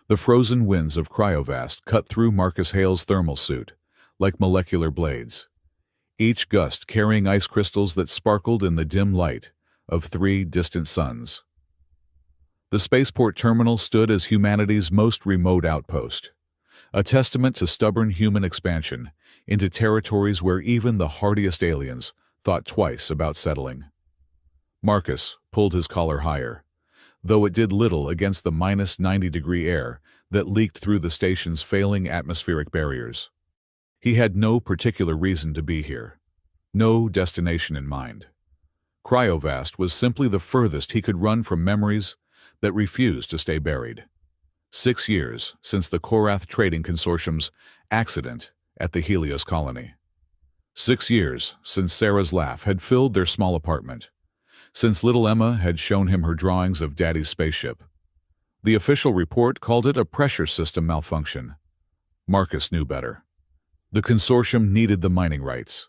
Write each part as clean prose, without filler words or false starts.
The frozen winds of Cryovast cut through Marcus Hale's thermal suit, like molecular blades, each gust carrying ice crystals that sparkled in the dim light of 3 distant suns. The spaceport terminal stood as humanity's most remote outpost, a testament to stubborn human expansion into territories where even the hardiest aliens thought twice about settling. Marcus pulled his collar higher, though it did little against the -90-degree air that leaked through the station's failing atmospheric barriers. He had no particular reason to be here, no destination in mind. Cryovast was simply the furthest he could run from memories that refused to stay buried. 6 years since the Korath Trading Consortium's accident at the Helios colony. 6 years since Sarah's laugh had filled their small apartment, since little Emma had shown him her drawings of Daddy's spaceship. The official report called it a pressure system malfunction. Marcus knew better. The consortium needed the mining rights,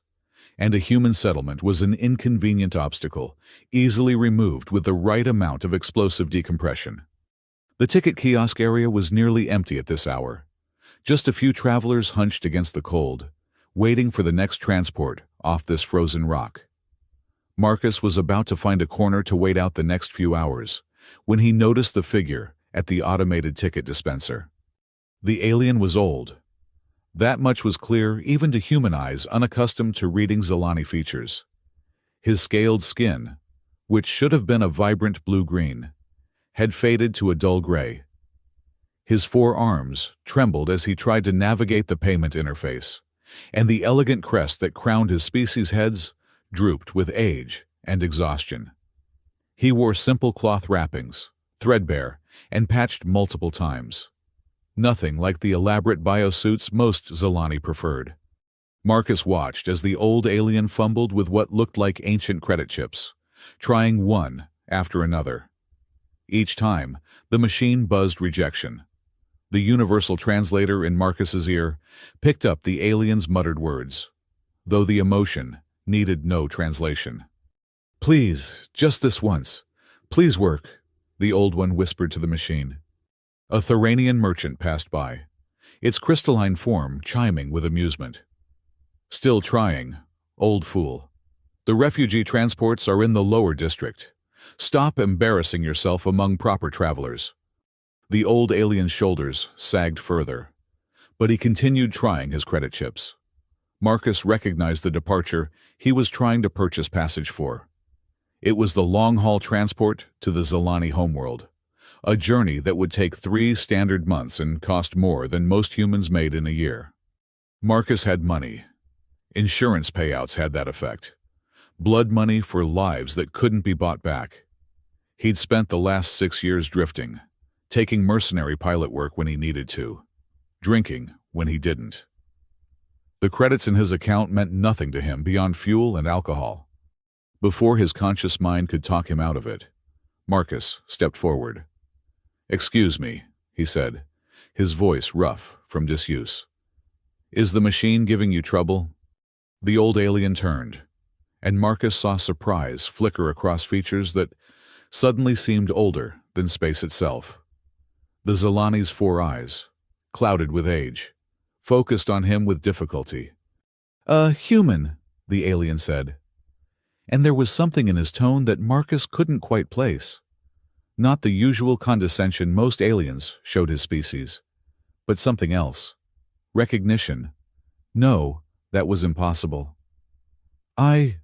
and a human settlement was an inconvenient obstacle, easily removed with the right amount of explosive decompression. The ticket kiosk area was nearly empty at this hour. Just a few travelers hunched against the cold, waiting for the next transport off this frozen rock. Marcus was about to find a corner to wait out the next few hours when he noticed the figure at the automated ticket dispenser. The alien was old. That much was clear even to human eyes unaccustomed to reading Zilani features. His scaled skin, which should have been a vibrant blue-green, had faded to a dull gray. His 4 arms trembled as he tried to navigate the payment interface, and the elegant crest that crowned his species' heads drooped with age and exhaustion. He wore simple cloth wrappings, threadbare and patched multiple times. Nothing like the elaborate biosuits most Zilani preferred. Marcus watched as the old alien fumbled with what looked like ancient credit chips, trying one after another. Each time, the machine buzzed rejection. The universal translator in Marcus's ear picked up the alien's muttered words, though the emotion needed no translation. "Please, just this once. Please work," the old one whispered to the machine. A Thuranian merchant passed by, its crystalline form chiming with amusement. "Still trying, old fool. The refugee transports are in the lower district. Stop embarrassing yourself among proper travelers." The old alien's shoulders sagged further, but he continued trying his credit chips. Marcus recognized the departure he was trying to purchase passage for. It was the long-haul transport to the Zilani homeworld, a journey that would take 3 standard months and cost more than most humans made in a year. Marcus had money. Insurance payouts had that effect. Blood money for lives that couldn't be bought back. He'd spent the last 6 years drifting, taking mercenary pilot work when he needed to, drinking when he didn't. The credits in his account meant nothing to him beyond fuel and alcohol. Before his conscious mind could talk him out of it, Marcus stepped forward. "Excuse me," he said, his voice rough from disuse. "Is the machine giving you trouble?" The old alien turned, and Marcus saw surprise flicker across features that suddenly seemed older than space itself. The Zilani's 4 eyes, clouded with age, focused on him with difficulty. "A human," the alien said. And there was something in his tone that Marcus couldn't quite place. Not the usual condescension most aliens showed his species, but something else. Recognition. No, that was impossible. The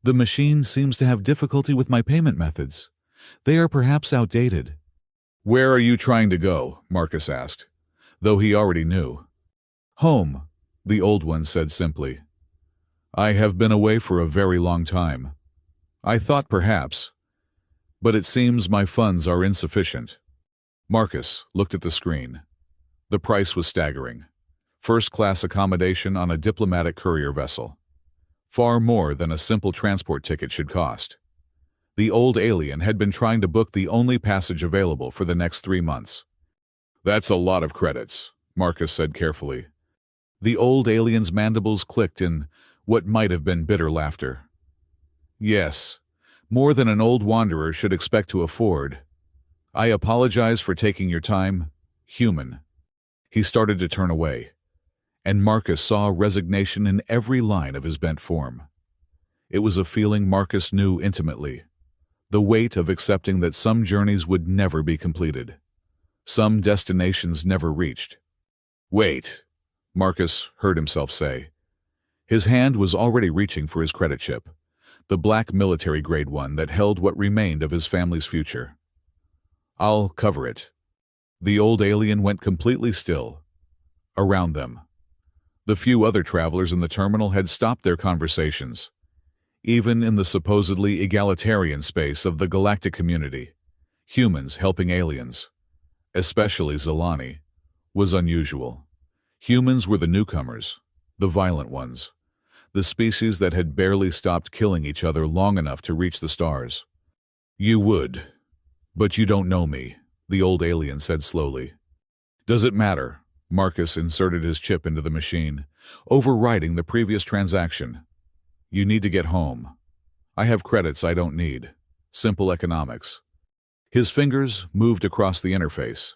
machine seems to have difficulty with my payment methods. They are perhaps outdated." "Where are you trying to go?" Marcus asked, though he already knew. "Home," the old one said simply. "I have been away for a very long time. I thought perhaps, but it seems my funds are insufficient." Marcus looked at the screen. The price was staggering. First-class accommodation on a diplomatic courier vessel. Far more than a simple transport ticket should cost. The old alien had been trying to book the only passage available for the next 3 months. "That's a lot of credits," Marcus said carefully. The old alien's mandibles clicked in what might have been bitter laughter. "Yes, more than an old wanderer should expect to afford. I apologize for taking your time, human. He started to turn away, and Marcus saw resignation in every line of his bent form. It was a feeling Marcus knew intimately, the weight of accepting that some journeys would never be completed, some destinations never reached. "Wait," Marcus heard himself say. His hand was already reaching for his credit chip, the black military-grade one that held what remained of his family's future. "I'll cover it." The old alien went completely still. Around them, the few other travelers in the terminal had stopped their conversations. Even in the supposedly egalitarian space of the galactic community, humans helping aliens, especially Zelani, was unusual. Humans were the newcomers, the violent ones, the species that had barely stopped killing each other long enough to reach the stars. "You would, but you don't know me," the old alien said slowly. "Does it matter?" Marcus inserted his chip into the machine, overriding the previous transaction. "You need to get home. I have credits I don't need. Simple economics." His fingers moved across the interface,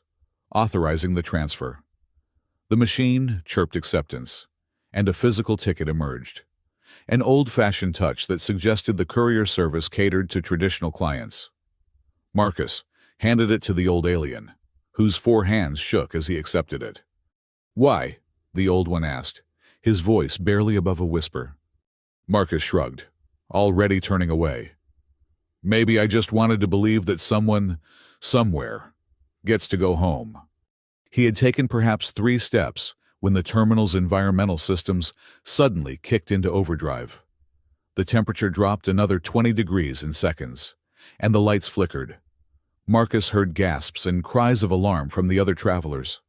authorizing the transfer. The machine chirped acceptance, and a physical ticket emerged. An old-fashioned touch that suggested the courier service catered to traditional clients. Marcus handed it to the old alien, whose 4 hands shook as he accepted it. "Why?" the old one asked, his voice barely above a whisper. Marcus shrugged, already turning away. "Maybe I just wanted to believe that someone, somewhere, gets to go home." He had taken perhaps 3 steps when the terminal's environmental systems suddenly kicked into overdrive. The temperature dropped another 20 degrees in seconds, and the lights flickered. Marcus heard gasps and cries of alarm from the other travelers.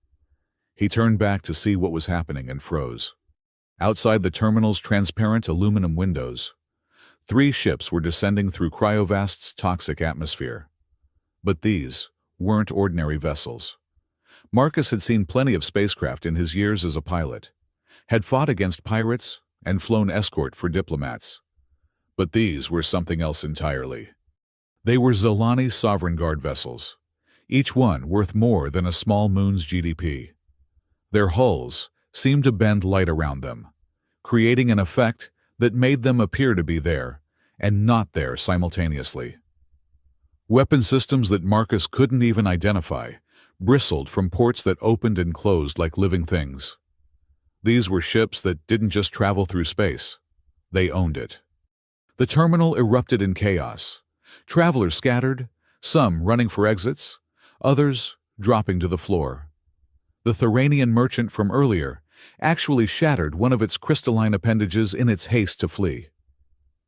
He turned back to see what was happening and froze. Outside the terminal's transparent aluminum windows, 3 ships were descending through Cryovast's toxic atmosphere. But these weren't ordinary vessels. Marcus had seen plenty of spacecraft in his years as a pilot, had fought against pirates, and flown escort for diplomats. But these were something else entirely. They were Zelani Sovereign Guard vessels, each one worth more than a small moon's GDP. Their hulls seemed to bend light around them, creating an effect that made them appear to be there and not there simultaneously. Weapon systems that Marcus couldn't even identify bristled from ports that opened and closed like living things. These were ships that didn't just travel through space. They owned it. The terminal erupted in chaos. Travelers scattered, some running for exits, others dropping to the floor. The Thuranian merchant from earlier actually shattered one of its crystalline appendages in its haste to flee.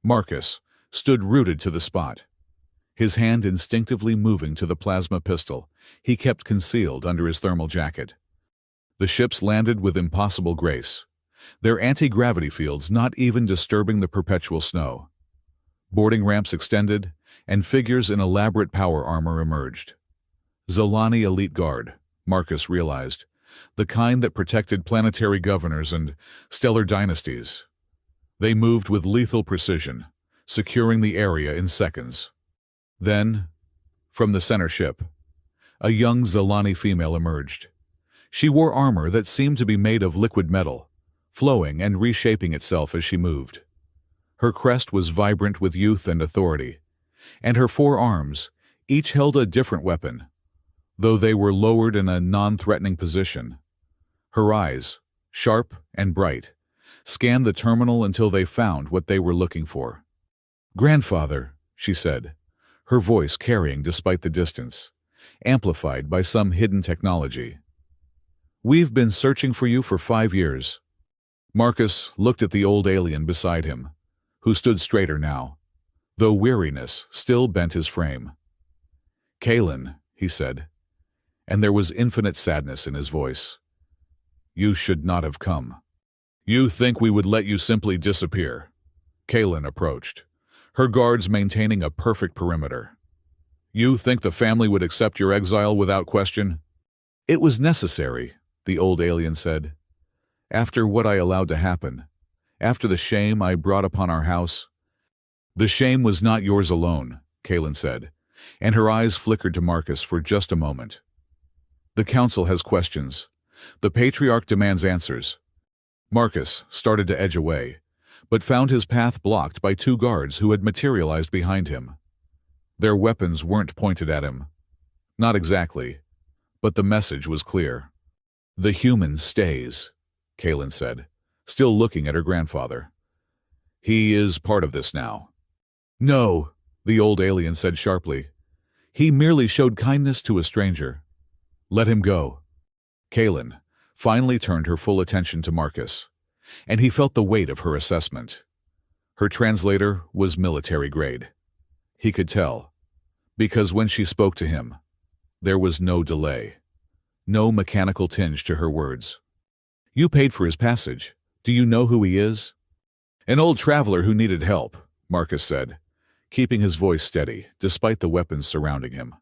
Marcus stood rooted to the spot, his hand instinctively moving to the plasma pistol he kept concealed under his thermal jacket. The ships landed with impossible grace, their anti-gravity fields not even disturbing the perpetual snow. Boarding ramps extended, and figures in elaborate power armor emerged. Zelani Elite Guard, Marcus realized, the kind that protected planetary governors and stellar dynasties. They moved with lethal precision, securing the area in seconds. Then, from the center ship, a young Zelani female emerged. She wore armor that seemed to be made of liquid metal, flowing and reshaping itself as she moved. Her crest was vibrant with youth and authority, and her 4 arms each held a different weapon, though they were lowered in a non-threatening position. Her eyes, sharp and bright, scanned the terminal until they found what they were looking for. "Grandfather," she said, her voice carrying despite the distance, amplified by some hidden technology. "We've been searching for you for 5 years." Marcus looked at the old alien beside him, who stood straighter now, though weariness still bent his frame. "Kalen," he said, and there was infinite sadness in his voice. "You should not have come." "You think we would let you simply disappear?" Kalen approached, her guards maintaining a perfect perimeter. "You think the family would accept your exile without question?" "It was necessary," the old alien said. "After what I allowed to happen, after the shame I brought upon our house." "The shame was not yours alone," Kalen said, and her eyes flickered to Marcus for just a moment. The council has questions. The Patriarch demands answers. Marcus started to edge away, but found his path blocked by two guards who had materialized behind him. Their weapons weren't pointed at him. Not exactly, but the message was clear. "The human stays," Kaelin said, still looking at her grandfather. "He is part of this now." "No," the old alien said sharply. "He merely showed kindness to a stranger. Let him go." Kaelin finally turned her full attention to Marcus, and he felt the weight of her assessment. Her translator was military grade. He could tell, because when she spoke to him, there was no delay, no mechanical tinge to her words. "You paid for his passage. Do you know who he is?" "An old traveler who needed help," Marcus said, keeping his voice steady, despite the weapons surrounding him.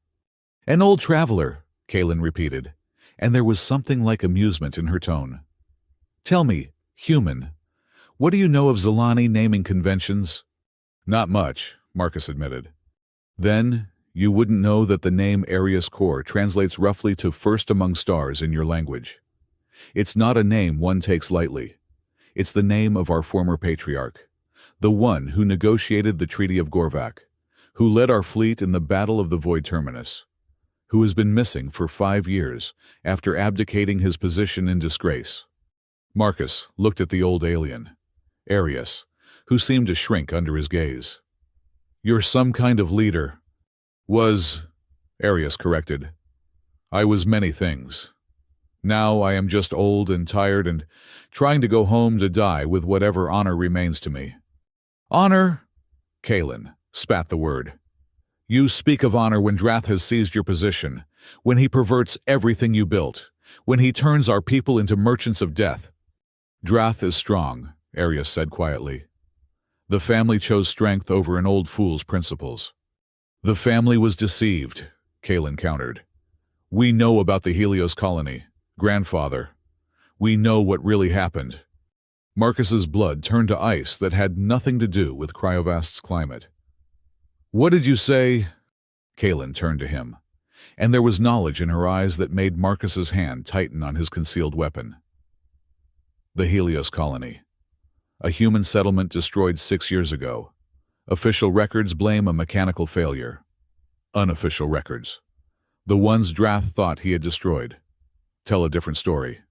"An old traveler," Kaelin repeated, and there was something like amusement in her tone. "Tell me, human, what do you know of Zilani naming conventions?" "Not much," Marcus admitted. "Then you wouldn't know that the name Arius Core translates roughly to first among stars in your language. It's not a name one takes lightly. It's the name of our former patriarch, the one who negotiated the Treaty of Gorvak, who led our fleet in the Battle of the Void Terminus, who has been missing for 5 years after abdicating his position in disgrace." Marcus looked at the old alien, Arius, who seemed to shrink under his gaze. "You're some kind of leader." "Was," Arius corrected. "I was many things. Now I am just old and tired and trying to go home to die with whatever honor remains to me." "Honor?" Kaelin spat the word. "You speak of honor when Drath has seized your position, when he perverts everything you built, when he turns our people into merchants of death." "Drath is strong," Arius said quietly. "The family chose strength over an old fool's principles." "The family was deceived," Kaelin countered. "We know about the Helios colony, grandfather. We know what really happened." Marcus's blood turned to ice that had nothing to do with Cryovast's climate. "What did you say?" Kaelin turned to him, and there was knowledge in her eyes that made Marcus's hand tighten on his concealed weapon. "The Helios colony. A human settlement destroyed 6 years ago. Official records blame a mechanical failure. Unofficial records, the ones Drath thought he had destroyed, tell a different story."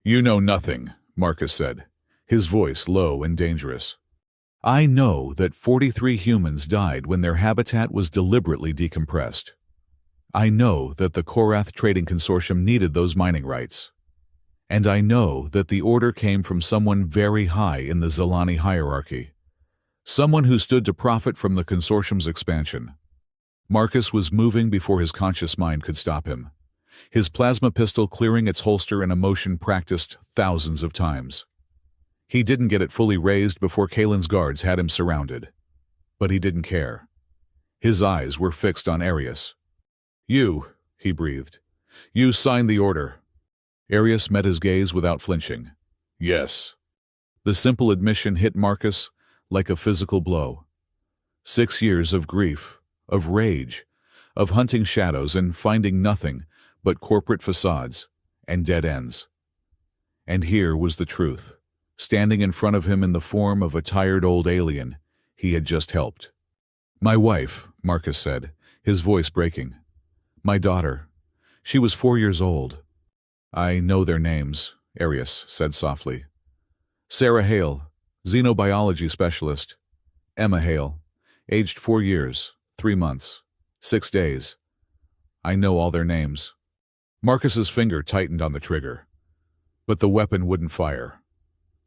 "You know nothing," Marcus said, his voice low and dangerous. "I know that 43 humans died when their habitat was deliberately decompressed. I know that the Korath Trading Consortium needed those mining rights. And I know that the order came from someone very high in the Zilani hierarchy, someone who stood to profit from the consortium's expansion." Marcus was moving before his conscious mind could stop him, his plasma pistol clearing its holster in a motion practiced thousands of times. He didn't get it fully raised before Kaelin's guards had him surrounded. But he didn't care. His eyes were fixed on Arius. "You," he breathed. "You signed the order." Arius met his gaze without flinching. "Yes." The simple admission hit Marcus like a physical blow. 6 years of grief, of rage, of hunting shadows and finding nothing but corporate facades and dead ends. And here was the truth, standing in front of him in the form of a tired old alien he had just helped. "My wife," Marcus said, his voice breaking. "My daughter. She was 4 years old." "I know their names," Arius said softly. "Sarah Hale, xenobiology specialist. Emma Hale, aged 4 years, 3 months, 6 days. I know all their names." Marcus's finger tightened on the trigger, but the weapon wouldn't fire.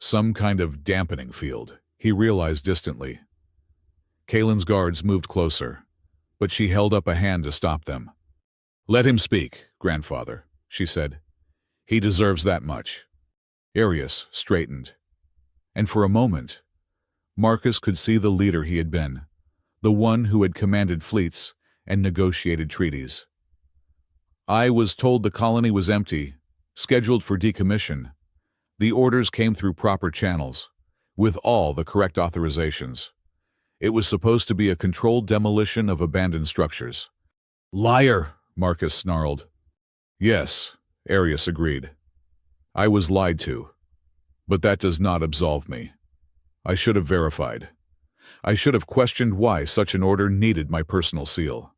Some kind of dampening field, he realized distantly. Kaelin's guards moved closer, but she held up a hand to stop them. "Let him speak, grandfather," she said. "He deserves that much." Arius straightened, and for a moment, Marcus could see the leader he had been, the one who had commanded fleets and negotiated treaties. "I was told the colony was empty, scheduled for decommission. The orders came through proper channels, with all the correct authorizations. It was supposed to be a controlled demolition of abandoned structures." "Liar!" Marcus snarled. Yes, Arius agreed. I was lied to. But that does not absolve me. I should have verified. I should have questioned why such an order needed my personal seal.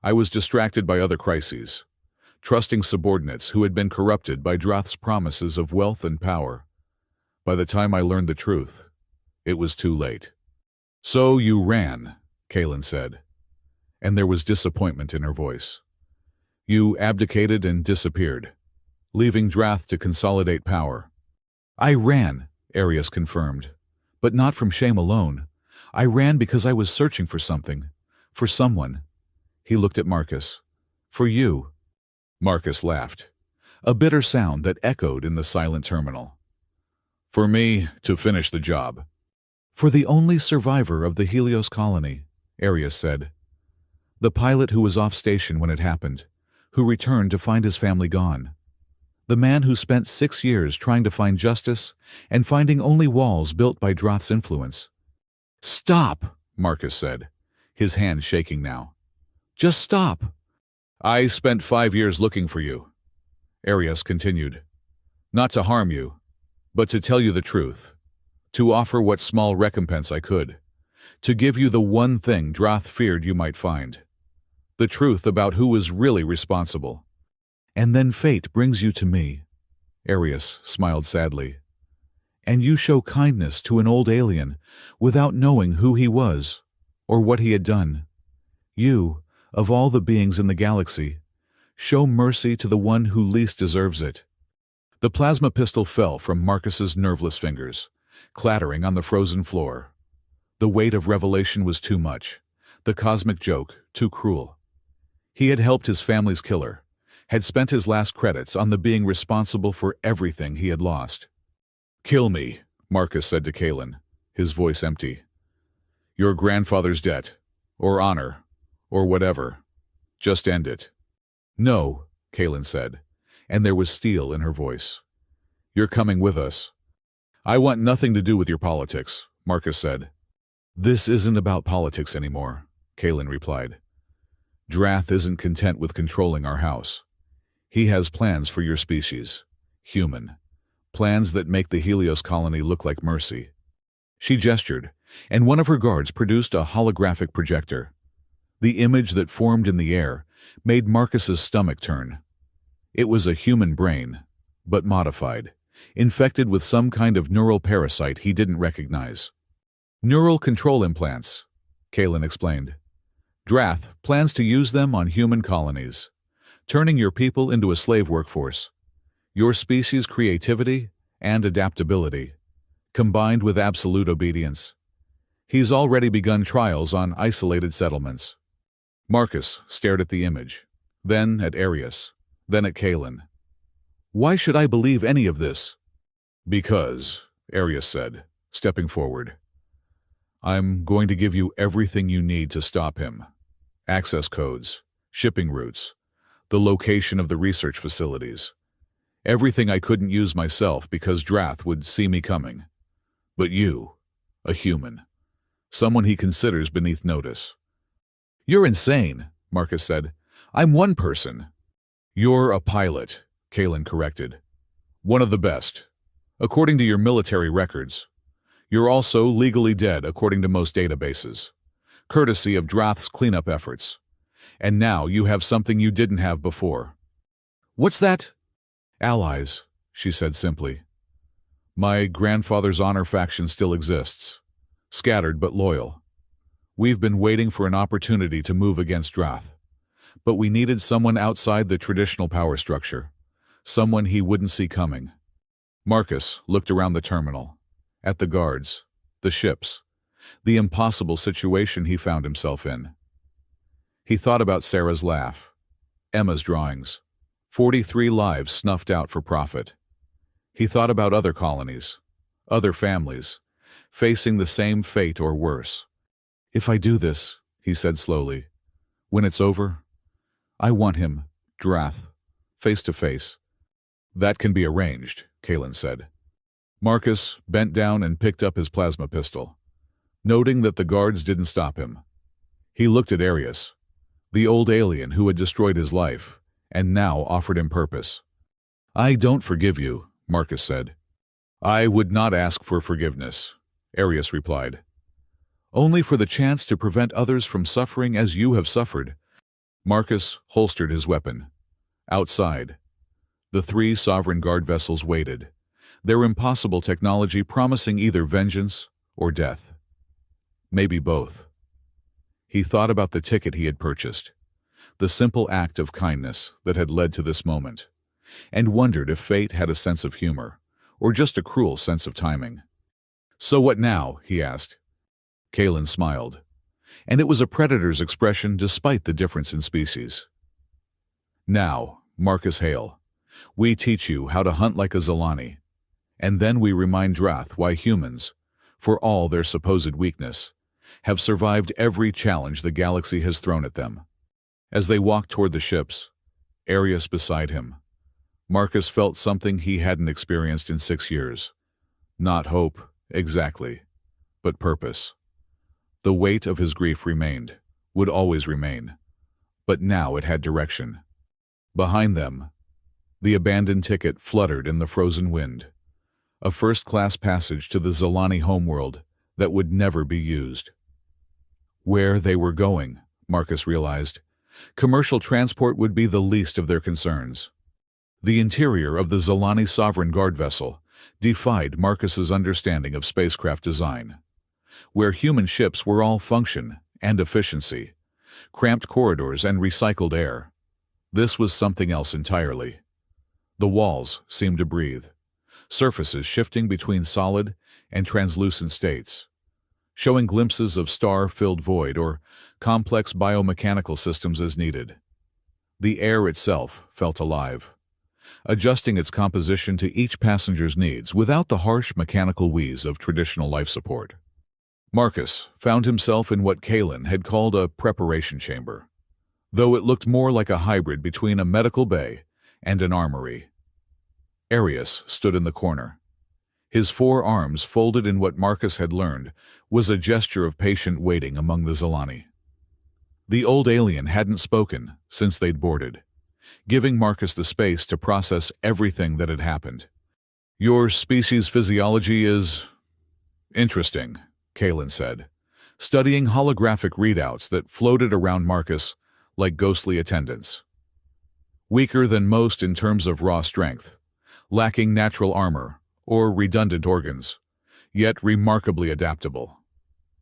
I was distracted by other crises, trusting subordinates who had been corrupted by Droth's promises of wealth and power. By the time I learned the truth, it was too late. So you ran, Kaelin said, and there was disappointment in her voice. You abdicated and disappeared, leaving Droth to consolidate power. I ran, Arius confirmed, but not from shame alone. I ran because I was searching for something, for someone. He looked at Marcus. For you. Marcus laughed, a bitter sound that echoed in the silent terminal. For me, to finish the job. For the only survivor of the Helios colony, Arius said. The pilot who was off station when it happened, who returned to find his family gone. The man who spent 6 years trying to find justice and finding only walls built by Droth's influence. Stop, Marcus said, his hand shaking now. Just stop. I spent 5 years looking for you, Arius continued. Not to harm you, but to tell you the truth, to offer what small recompense I could, to give you the one thing Droth feared you might find, the truth about who was really responsible. And then fate brings you to me, Arius smiled sadly. And you show kindness to an old alien without knowing who he was or what he had done. You, of all the beings in the galaxy, show mercy to the one who least deserves it. The plasma pistol fell from Marcus's nerveless fingers, clattering on the frozen floor. The weight of revelation was too much, the cosmic joke too cruel. He had helped his family's killer, had spent his last credits on the being responsible for everything he had lost. Kill me, Marcus said to Kaelin, his voice empty. Your grandfather's debt, or honor, or whatever. Just end it. No, Kaelin said, and there was steel in her voice. You're coming with us. I want nothing to do with your politics, Marcus said. This isn't about politics anymore, Kaelin replied. Droth isn't content with controlling our house. He has plans for your species, human, plans that make the Helios colony look like mercy. She gestured, and one of her guards produced a holographic projector. The image that formed in the air made Marcus's stomach turn. It was a human brain, but modified, infected with some kind of neural parasite he didn't recognize. Neural control implants, Kaelin explained. Droth plans to use them on human colonies, turning your people into a slave workforce. Your species' creativity and adaptability, combined with absolute obedience. He's already begun trials on isolated settlements. Marcus stared at the image, then at Arius, then at Kaelin. Why should I believe any of this? Because, Arius said, stepping forward. I'm going to give you everything you need to stop him. Access codes, shipping routes, the location of the research facilities. Everything I couldn't use myself because Droth would see me coming. But you, a human, someone he considers beneath notice. You're insane, Marcus said. I'm one person. You're a pilot, Kaelin corrected. One of the best, according to your military records. You're also legally dead according to most databases, courtesy of Droth's cleanup efforts. And now you have something you didn't have before. What's that? Allies, she said simply. My grandfather's honor faction still exists, scattered but loyal. We've been waiting for an opportunity to move against Droth, but we needed someone outside the traditional power structure, someone he wouldn't see coming. Marcus looked around the terminal, at the guards, the ships, the impossible situation he found himself in. He thought about Sarah's laugh, Emma's drawings, 43 lives snuffed out for profit. He thought about other colonies, other families, facing the same fate or worse. If I do this, he said slowly, when it's over, I want him, Droth, face to face. That can be arranged, Kaelin said. Marcus bent down and picked up his plasma pistol, noting that the guards didn't stop him. He looked at Arius, the old alien who had destroyed his life, and now offered him purpose. "I don't forgive you," Marcus said. "I would not ask for forgiveness," Arius replied. "Only for the chance to prevent others from suffering as you have suffered." Marcus holstered his weapon. Outside, the three sovereign guard vessels waited, their impossible technology promising either vengeance or death. Maybe both. He thought about the ticket he had purchased, the simple act of kindness that had led to this moment, and wondered if fate had a sense of humor, or just a cruel sense of timing. "So what now?" he asked. Kalen smiled, and it was a predator's expression despite the difference in species. "Now, Marcus Hale, we teach you how to hunt like a Zalani, and then we remind Drath why humans, for all their supposed weakness, have survived every challenge the galaxy has thrown at them." As they walked toward the ships, Arius beside him, Marcus felt something he hadn't experienced in 6 years. Not hope, exactly, but purpose. The weight of his grief remained, would always remain, but now it had direction. Behind them, the abandoned ticket fluttered in the frozen wind, a first-class passage to the Zalani homeworld that would never be used. Where they were going, Marcus realized, commercial transport would be the least of their concerns. The interior of the Zalani Sovereign Guard vessel defied Marcus's understanding of spacecraft design. Where human ships were all function and efficiency, cramped corridors and recycled air, this was something else entirely. The walls seemed to breathe, surfaces shifting between solid and translucent states, showing glimpses of star-filled void or complex biomechanical systems as needed. The air itself felt alive, adjusting its composition to each passenger's needs without the harsh mechanical wheeze of traditional life support. Marcus found himself in what Kalen had called a preparation chamber, though it looked more like a hybrid between a medical bay and an armory. Arius stood in the corner. His 4 arms folded in what Marcus had learned was a gesture of patient waiting among the Zalani. The old alien hadn't spoken since they'd boarded, giving Marcus the space to process everything that had happened. "Your species' physiology is interesting," Kalen said, studying holographic readouts that floated around Marcus like ghostly attendants. "Weaker than most in terms of raw strength, lacking natural armor or redundant organs, yet remarkably adaptable.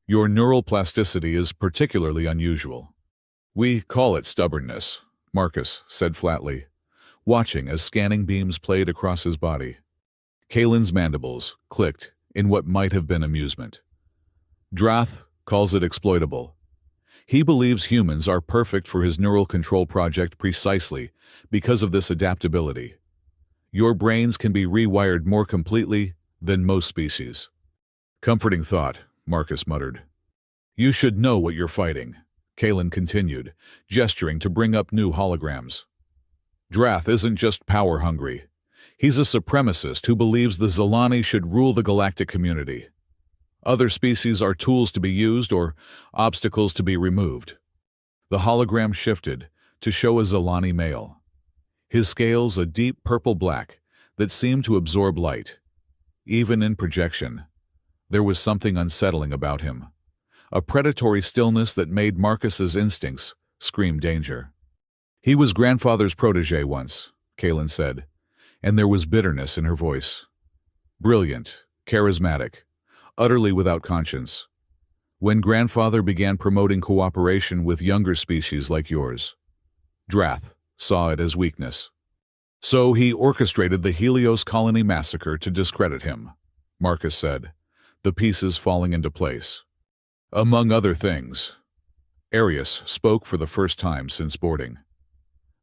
Your neural plasticity is particularly unusual." "We call it stubbornness," Marcus said flatly, watching as scanning beams played across his body. Kalen's mandibles clicked in what might have been amusement. "Drath calls it exploitable. He believes humans are perfect for his neural control project precisely because of this adaptability. Your brains can be rewired more completely than most species." "Comforting thought," Marcus muttered. "You should know what you're fighting," Kalen continued, gesturing to bring up new holograms. "Drath isn't just power-hungry. He's a supremacist who believes the Zalani should rule the galactic community. Other species are tools to be used or obstacles to be removed." The hologram shifted to show a Zalani male, his scales a deep purple-black that seemed to absorb light. Even in projection, there was something unsettling about him, a predatory stillness that made Marcus's instincts scream danger. "He was grandfather's protege once," Kalen said, and there was bitterness in her voice. "Brilliant, charismatic, utterly without conscience. When grandfather began promoting cooperation with younger species like yours, Drath saw it as weakness. So he orchestrated the Helios colony massacre to discredit him," Marcus said, the pieces falling into place. "Among other things." Arius spoke for the first time since boarding.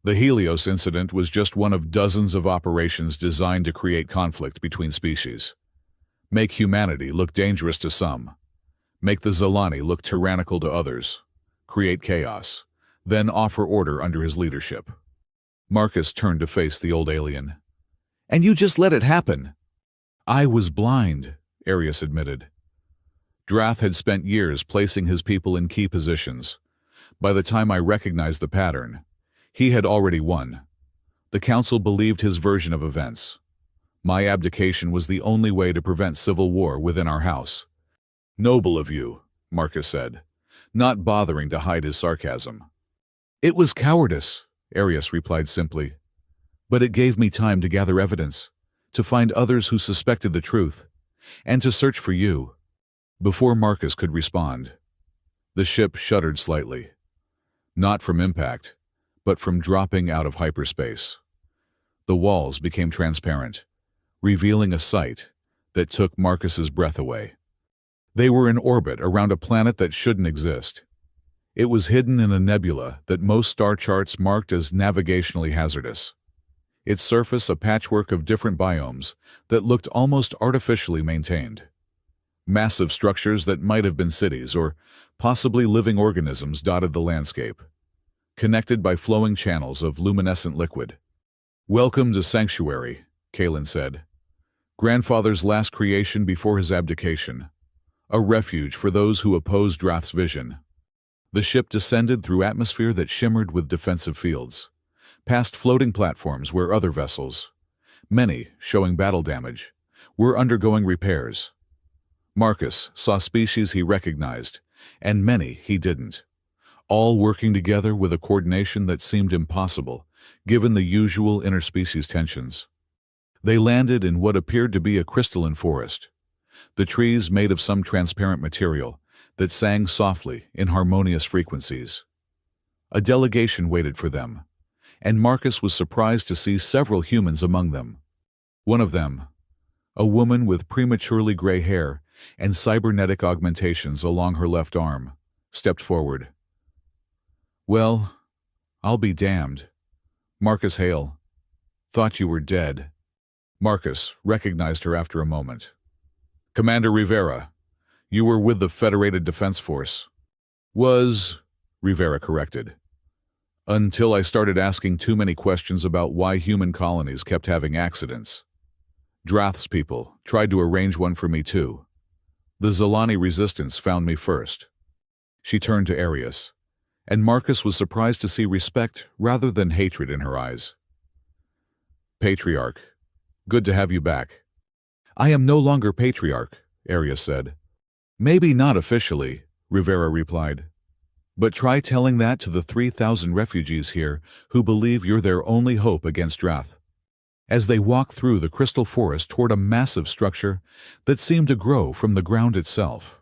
"The Helios incident was just one of dozens of operations designed to create conflict between species. Make humanity look dangerous to some, make the Zalani look tyrannical to others, create chaos, then offer order under his leadership." Marcus turned to face the old alien. "And you just let it happen." "I was blind," Arius admitted. Drath had spent years placing his people in key positions. By the time I recognized the pattern, he had already won. The council believed his version of events. My abdication was the only way to prevent civil war within our house. Noble of you, Marcus said, not bothering to hide his sarcasm. It was cowardice, Arius replied simply. But it gave me time to gather evidence, to find others who suspected the truth, and to search for you. Before Marcus could respond, the ship shuddered slightly. Not from impact, but from dropping out of hyperspace. The walls became transparent, revealing a sight that took Marcus's breath away. They were in orbit around a planet that shouldn't exist. It was hidden in a nebula that most star charts marked as navigationally hazardous. Its surface a patchwork of different biomes that looked almost artificially maintained. Massive structures that might have been cities or possibly living organisms dotted the landscape, connected by flowing channels of luminescent liquid. Welcome to Sanctuary, Kalen said. Grandfather's last creation before his abdication. A refuge for those who oppose Drath's vision. The ship descended through atmosphere that shimmered with defensive fields, past floating platforms where other vessels, many showing battle damage, were undergoing repairs. Marcus saw species he recognized, and many he didn't, all working together with a coordination that seemed impossible, given the usual interspecies tensions. They landed in what appeared to be a crystalline forest, the trees made of some transparent material that sang softly in harmonious frequencies. A delegation waited for them, and Marcus was surprised to see several humans among them. One of them, a woman with prematurely gray hair and cybernetic augmentations along her left arm, stepped forward. Well, I'll be damned. Marcus Hale. Thought you were dead. Marcus recognized her after a moment. Commander Rivera, you were with the Federated Defense Force. Rivera corrected. Until I started asking too many questions about why human colonies kept having accidents. Drath's people tried to arrange one for me too. The Zilani resistance found me first. She turned to Arius, and Marcus was surprised to see respect rather than hatred in her eyes. Patriarch, good to have you back. I am no longer Patriarch, Arius said. Maybe not officially, Rivera replied. But try telling that to the 3,000 refugees here who believe you're their only hope against Drath. As they walked through the crystal forest toward a massive structure that seemed to grow from the ground itself.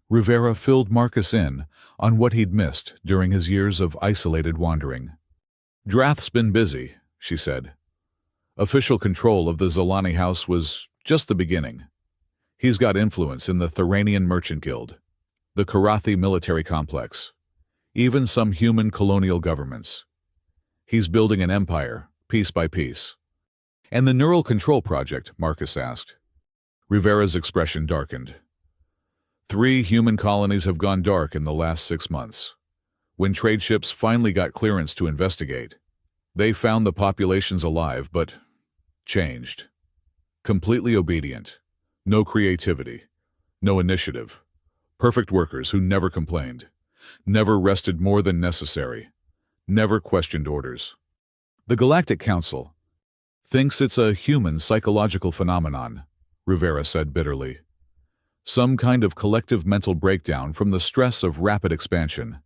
Rivera filled Marcus in on what he'd missed during his years of isolated wandering. Drath's been busy, she said. Official control of the Zilani house was just the beginning. He's got influence in the Thuranian Merchant Guild, the Karathi military complex, even some human colonial governments. He's building an empire, piece by piece. And the Neural Control Project, Marcus asked. Rivera's expression darkened. 3 human colonies have gone dark in the last 6 months. When trade ships finally got clearance to investigate, they found the populations alive, but changed. Completely obedient. No creativity. No initiative. Perfect workers who never complained. Never rested more than necessary. Never questioned orders. The Galactic Council thinks it's a human psychological phenomenon, Rivera said bitterly. Some kind of collective mental breakdown from the stress of rapid expansion.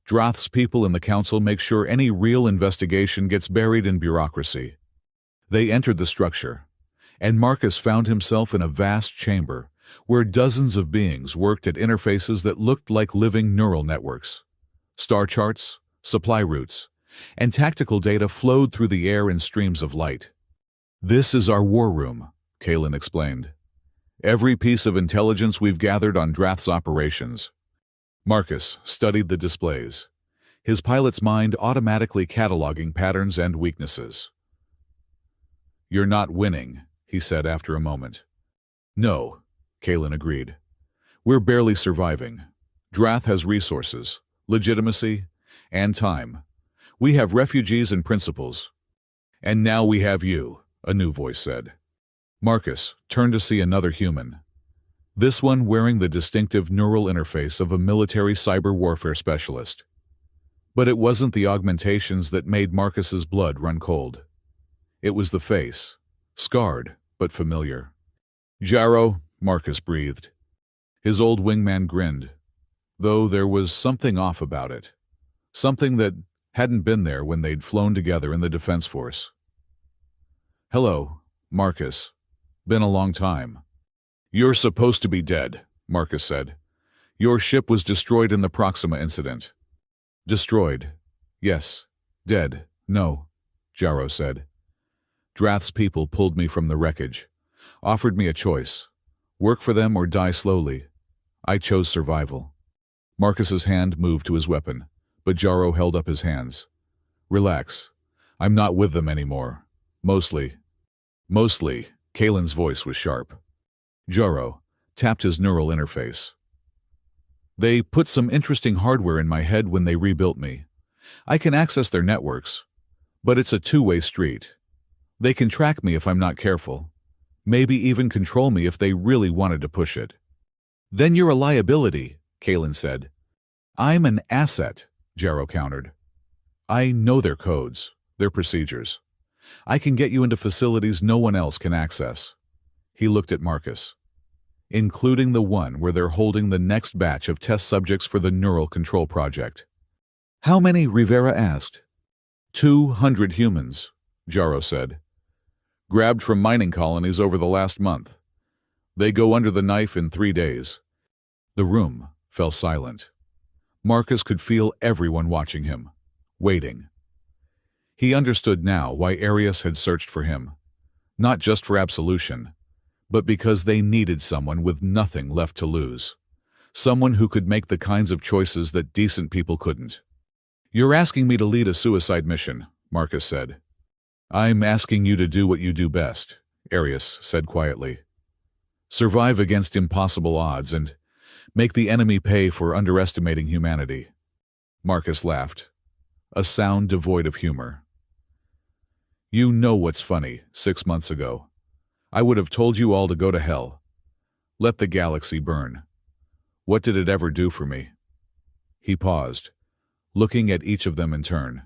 Drath's people in the council make sure any real investigation gets buried in bureaucracy. They entered the structure, and Marcus found himself in a vast chamber where dozens of beings worked at interfaces that looked like living neural networks. Star charts, supply routes, and tactical data flowed through the air in streams of light. This is our war room, Kalen explained. Every piece of intelligence we've gathered on Drath's operations. Marcus studied the displays, his pilot's mind automatically cataloging patterns and weaknesses. You're not winning, he said after a moment. No, Kalen agreed. We're barely surviving. Drath has resources, legitimacy, and time. We have refugees and principles. And now we have you, a new voice said. Marcus turned to see another human. This one wearing the distinctive neural interface of a military cyber warfare specialist. But it wasn't the augmentations that made Marcus's blood run cold. It was the face, scarred but familiar. "Jarrow," Marcus breathed. His old wingman grinned, though there was something off about it. Something that hadn't been there when they'd flown together in the Defense Force. "Hello, Marcus. Been a long time." "You're supposed to be dead," Marcus said. "Your ship was destroyed in the Proxima incident." "Destroyed. Yes. Dead. No," Jarrow said. "Drath's people pulled me from the wreckage, offered me a choice. Work for them or die slowly. I chose survival." Marcus's hand moved to his weapon, but Jarrow held up his hands. "Relax. I'm not with them anymore. Mostly." "Mostly," Kalen's voice was sharp. Jarrow tapped his neural interface. "They put some interesting hardware in my head when they rebuilt me. I can access their networks, but it's a two-way street. They can track me if I'm not careful, maybe even control me if they really wanted to push it." "Then you're a liability," Kalen said. "I'm an asset," Jarrow countered. "I know their codes, their procedures. I can get you into facilities no one else can access." He looked at Marcus. "Including the one where they're holding the next batch of test subjects for the Neural Control Project." "How many?" Rivera asked. 200 humans, Jarrow said. "Grabbed from mining colonies over the last month. They go under the knife in 3 days." The room fell silent. Marcus could feel everyone watching him, waiting. He understood now why Arius had searched for him, not just for absolution, but because they needed someone with nothing left to lose, someone who could make the kinds of choices that decent people couldn't. "You're asking me to lead a suicide mission," Marcus said. "I'm asking you to do what you do best," Arius said quietly. "Survive against impossible odds and make the enemy pay for underestimating humanity." Marcus laughed, a sound devoid of humor. "You know what's funny, 6 months ago. I would have told you all to go to hell. Let the galaxy burn. What did it ever do for me?" He paused, looking at each of them in turn.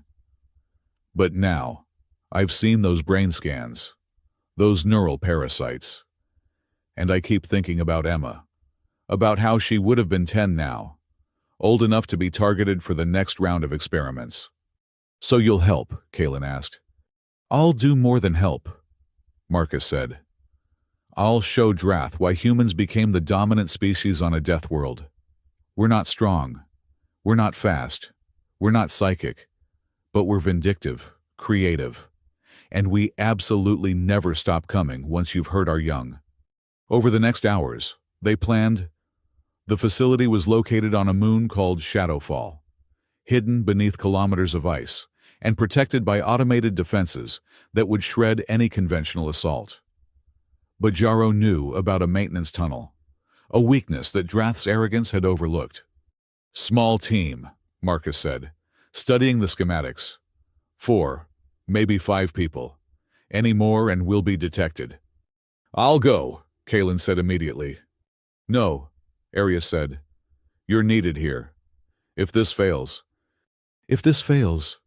"But now, I've seen those brain scans, those neural parasites. And I keep thinking about Emma, about how she would have been 10 now, old enough to be targeted for the next round of experiments." "So you'll help?" Kalen asked. "I'll do more than help," Marcus said. "I'll show Drath why humans became the dominant species on a death world. We're not strong. We're not fast. We're not psychic. But we're vindictive, creative. And we absolutely never stop coming once you've hurt our young." Over the next hours, they planned. The facility was located on a moon called Shadowfall, hidden beneath kilometers of ice, and protected by automated defenses that would shred any conventional assault. But Jarrow knew about a maintenance tunnel, a weakness that Drath's arrogance had overlooked. "Small team," Marcus said, studying the schematics. 4, maybe 5 people. Any more and we'll be detected." "I'll go," Kalen said immediately. "No," Arius said. "You're needed here. If this fails." "If this fails,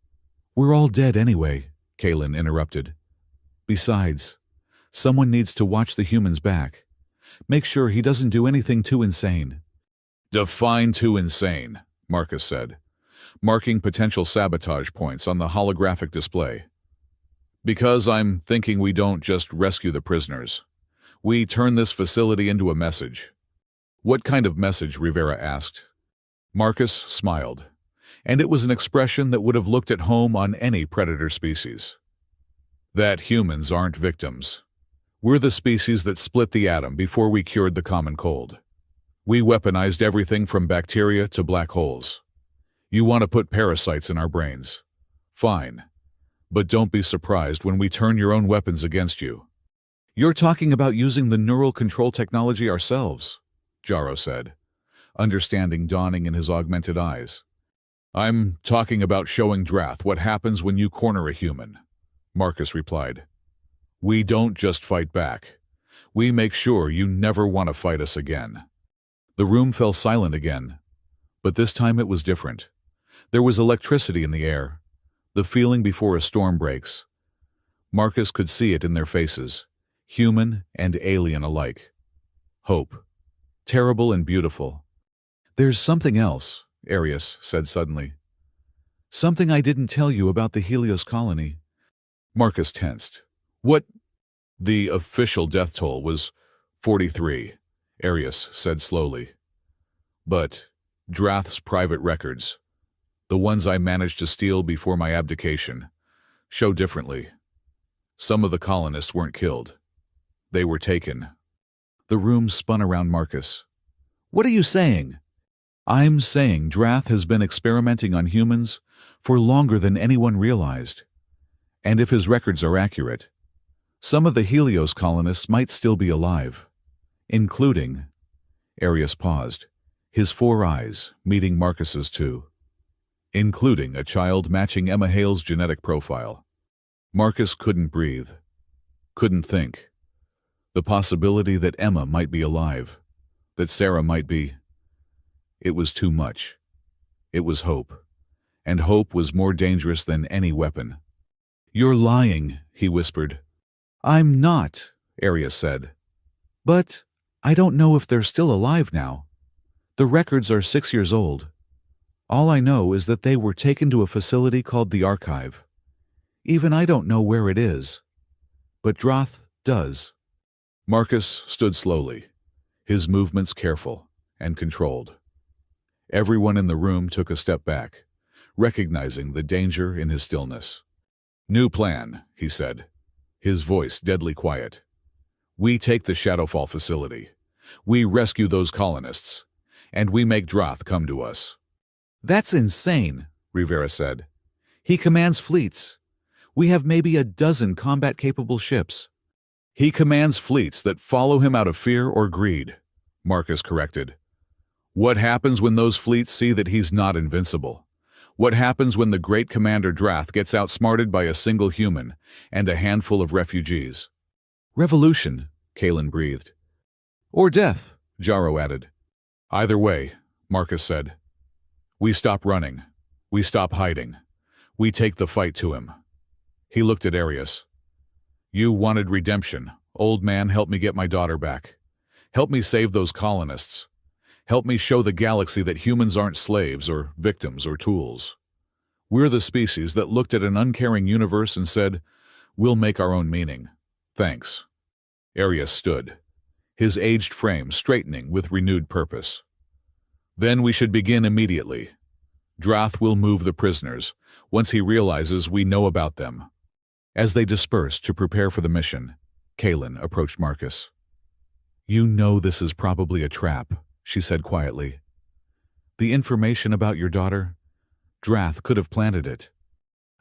we're all dead anyway," Kalen interrupted. "Besides, someone needs to watch the humans back. Make sure he doesn't do anything too insane." "Define too insane," Marcus said, marking potential sabotage points on the holographic display. "Because I'm thinking we don't just rescue the prisoners. We turn this facility into a message." "What kind of message?" Rivera asked. Marcus smiled, and it was an expression that would have looked at home on any predator species. "That humans aren't victims. We're the species that split the atom before we cured the common cold. We weaponized everything from bacteria to black holes. You want to put parasites in our brains? Fine. But don't be surprised when we turn your own weapons against you." "You're talking about using the neural control technology ourselves," Jarrow said, understanding dawning in his augmented eyes. "I'm talking about showing Drath what happens when you corner a human," Marcus replied. "We don't just fight back. We make sure you never want to fight us again." The room fell silent again, but this time it was different. There was electricity in the air, the feeling before a storm breaks. Marcus could see it in their faces, human and alien alike. Hope. Terrible and beautiful. "There's something else," Arius said suddenly. "Something I didn't tell you about the Helios colony." Marcus tensed. "What?" "The official death toll was 43, Arius said slowly. "But Drath's private records, the ones I managed to steal before my abdication, show differently. Some of the colonists weren't killed. They were taken." The room spun around Marcus. "What are you saying?" "I'm saying Drath has been experimenting on humans for longer than anyone realized. And if his records are accurate, some of the Helios colonists might still be alive, including—" Arius paused, his 4 eyes meeting Marcus's 2. "Including a child matching Emma Hale's genetic profile." Marcus couldn't breathe, couldn't think. The possibility that Emma might be alive, that Sarah might be— it was too much. It was hope, and hope was more dangerous than any weapon. "You're lying," he whispered. "I'm not," Arius said. "But I don't know if they're still alive now. The records are 6 years old. All I know is that they were taken to a facility called the Archive. Even I don't know where it is. But Drath does." Marcus stood slowly, his movements careful and controlled. Everyone in the room took a step back, recognizing the danger in his stillness. "New plan," he said, his voice deadly quiet. "We take the Shadowfall facility. We rescue those colonists. And we make Drath come to us." "That's insane," Rivera said. "He commands fleets. We have maybe a dozen combat-capable ships." "He commands fleets that follow him out of fear or greed," Marcus corrected. "What happens when those fleets see that he's not invincible? What happens when the great commander Drath gets outsmarted by a single human and a handful of refugees?" "Revolution," Kalen breathed. "Or death," Jaro added. "Either way," Marcus said. "We stop running. We stop hiding. We take the fight to him." He looked at Arius. "You wanted redemption. Old man, help me get my daughter back. Help me save those colonists. Help me show the galaxy that humans aren't slaves or victims or tools. We're the species that looked at an uncaring universe and said, 'We'll make our own meaning. Thanks.'" Arius stood, his aged frame straightening with renewed purpose. "Then we should begin immediately. Drath will move the prisoners once he realizes we know about them." As they dispersed to prepare for the mission, Kalen approached Marcus. "You know this is probably a trap," she said quietly. "The information about your daughter, Drath could have planted it."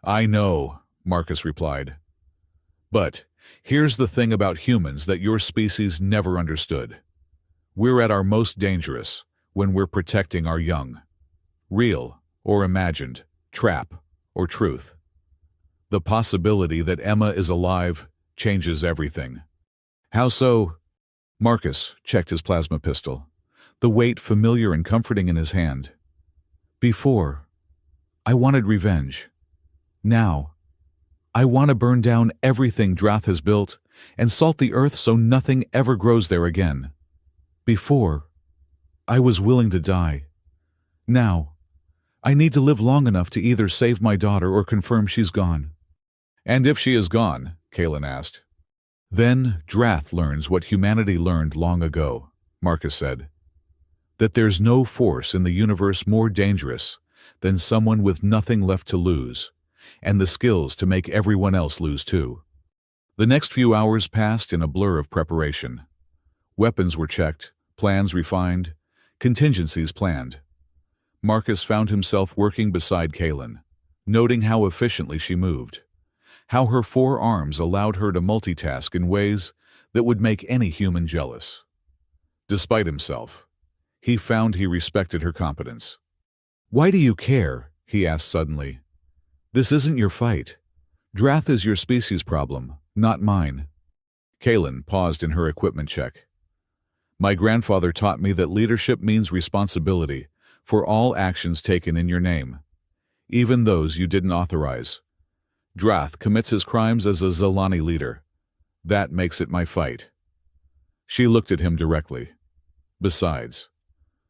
"I know," Marcus replied. "But here's the thing about humans that your species never understood. We're at our most dangerous when we're protecting our young. Real or imagined, trap or truth. The possibility that Emma is alive changes everything." "How so?" Marcus checked his plasma pistol, the weight familiar and comforting in his hand. "Before, I wanted revenge. Now, I want to burn down everything Drath has built and salt the earth so nothing ever grows there again. Before, I was willing to die. Now, I need to live long enough to either save my daughter or confirm she's gone." "And if she is gone," Kalen asked. "Then Drath learns what humanity learned long ago," Marcus said. "That there's no force in the universe more dangerous than someone with nothing left to lose, and the skills to make everyone else lose too." The next few hours passed in a blur of preparation. Weapons were checked, plans refined, contingencies planned. Marcus found himself working beside Kalen, noting how efficiently she moved, how her 4 arms allowed her to multitask in ways that would make any human jealous. Despite himself, he found he respected her competence. "Why do you care?" he asked suddenly. "This isn't your fight. Drath is your species' problem, not mine." Kalen paused in her equipment check. "My grandfather taught me that leadership means responsibility for all actions taken in your name. even those you didn't authorize. Drath commits his crimes as a Zalani leader. That makes it my fight." She looked at him directly. "Besides,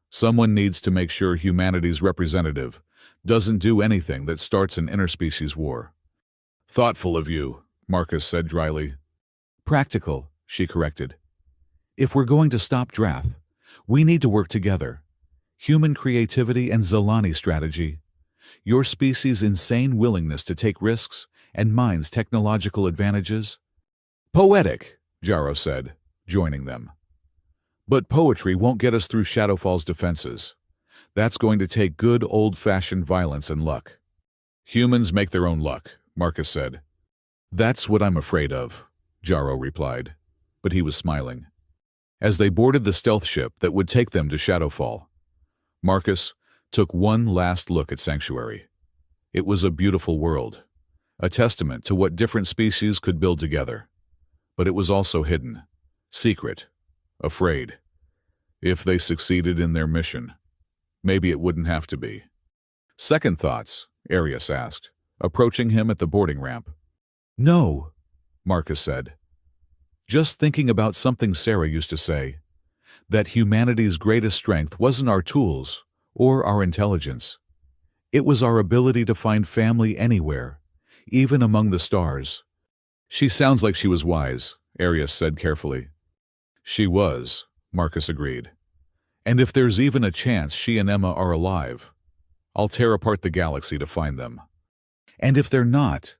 someone needs to make sure humanity's representative doesn't do anything that starts an interspecies war." "Thoughtful of you," Marcus said dryly. "Practical," she corrected. "If we're going to stop Drath, we need to work together. Human creativity and Zalani strategy. Your species' insane willingness to take risks and mine's technological advantages." "Poetic," Jarrow said, joining them. "But poetry won't get us through Shadowfall's defenses. That's going to take good old-fashioned violence and luck." "Humans make their own luck," Marcus said. "That's what I'm afraid of," Jarrow replied, but he was smiling. As they boarded the stealth ship that would take them to Shadowfall, Marcus took one last look at Sanctuary. It was a beautiful world, a testament to what different species could build together. But it was also hidden, secret, afraid. If they succeeded in their mission, maybe it wouldn't have to be. "Second thoughts?" Arius asked, approaching him at the boarding ramp. "No," Marcus said. "Just thinking about something Sarah used to say, that humanity's greatest strength wasn't our tools or our intelligence. It was our ability to find family anywhere, even among the stars." "She sounds like she was wise," Arius said carefully. "She was," Marcus agreed. "And if there's even a chance she and Emma are alive, I'll tear apart the galaxy to find them." "And if they're not?"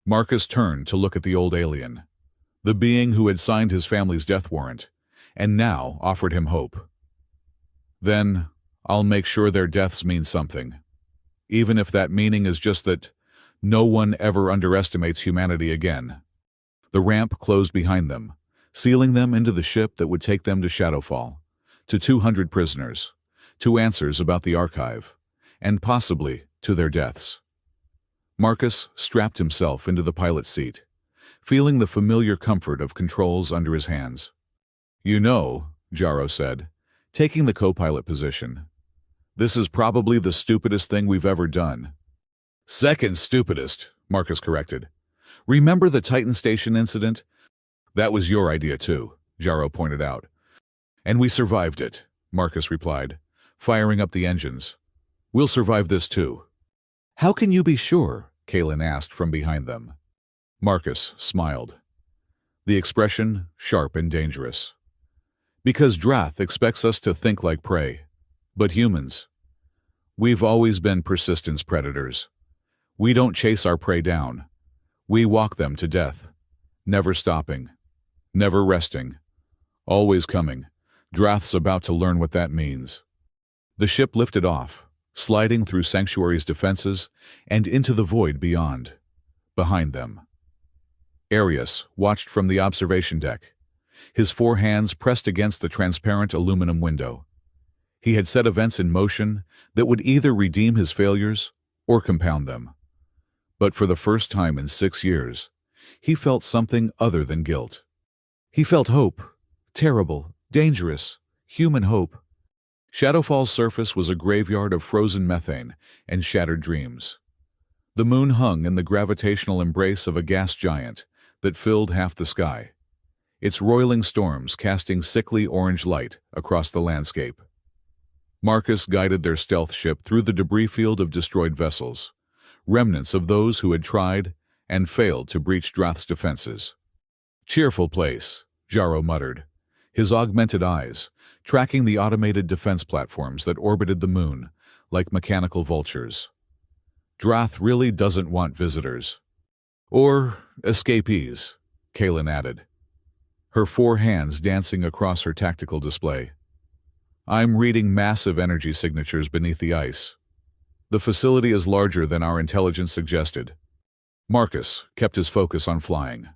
Marcus turned to look at the old alien, the being who had signed his family's death warrant, and now offered him hope. "Then I'll make sure their deaths mean something, even if that meaning is just that no one ever underestimates humanity again." The ramp closed behind them, sealing them into the ship that would take them to Shadowfall, to 200 prisoners, to answers about the archive, and possibly to their deaths. Marcus strapped himself into the pilot's seat, feeling the familiar comfort of controls under his hands. "You know," Jarrow said, taking the co-pilot position, "this is probably the stupidest thing we've ever done." "Second stupidest," Marcus corrected. "Remember the Titan Station incident? That was your idea too," Jarrow pointed out. "And we survived it," Marcus replied, firing up the engines. "We'll survive this too." "How can you be sure?" Kaelin asked from behind them. Marcus smiled, the expression sharp and dangerous. "Because Drath expects us to think like prey. But humans, we've always been persistence predators. We don't chase our prey down. We walk them to death, never stopping, never resting, always coming. Drath's about to learn what that means." The ship lifted off, sliding through Sanctuary's defenses and into the void beyond, behind them. Arius watched from the observation deck, his 4 hands pressed against the transparent aluminum window. He had set events in motion that would either redeem his failures or compound them. But for the first time in 6 years, he felt something other than guilt. He felt hope, terrible, dangerous, human hope. Shadowfall's surface was a graveyard of frozen methane and shattered dreams. The moon hung in the gravitational embrace of a gas giant that filled half the sky, its roiling storms casting sickly orange light across the landscape. Marcus guided their stealth ship through the debris field of destroyed vessels, remnants of those who had tried and failed to breach Drath's defenses. "Cheerful place," Jarrow muttered, his augmented eyes tracking the automated defense platforms that orbited the moon like mechanical vultures. "Drath really doesn't want visitors. Or escapees," Kaelin added, her 4 hands dancing across her tactical display. "I'm reading massive energy signatures beneath the ice. The facility is larger than our intelligence suggested." Marcus kept his focus on flying,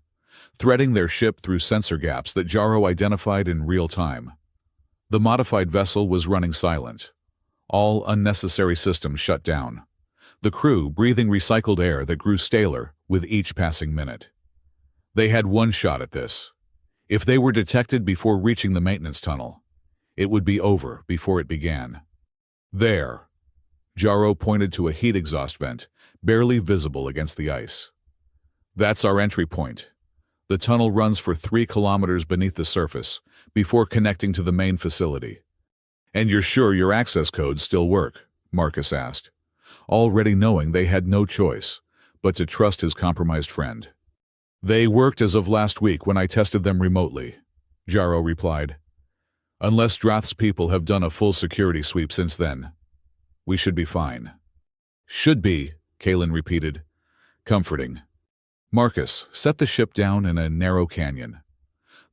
threading their ship through sensor gaps that Jarrow identified in real time. The modified vessel was running silent, all unnecessary systems shut down, the crew breathing recycled air that grew staler with each passing minute. They had one shot at this. If they were detected before reaching the maintenance tunnel, it would be over before it began. "There." Jaro pointed to a heat exhaust vent, barely visible against the ice. That's our entry point. The tunnel runs for 3 kilometers beneath the surface, before connecting to the main facility. And you're sure your access codes still work? Marcus asked, already knowing they had no choice but to trust his compromised friend. They worked as of last week when I tested them remotely, Jaro replied. Unless Drath's people have done a full security sweep since then, we should be fine. Should be, Kalen repeated. Comforting. Marcus set the ship down in a narrow canyon,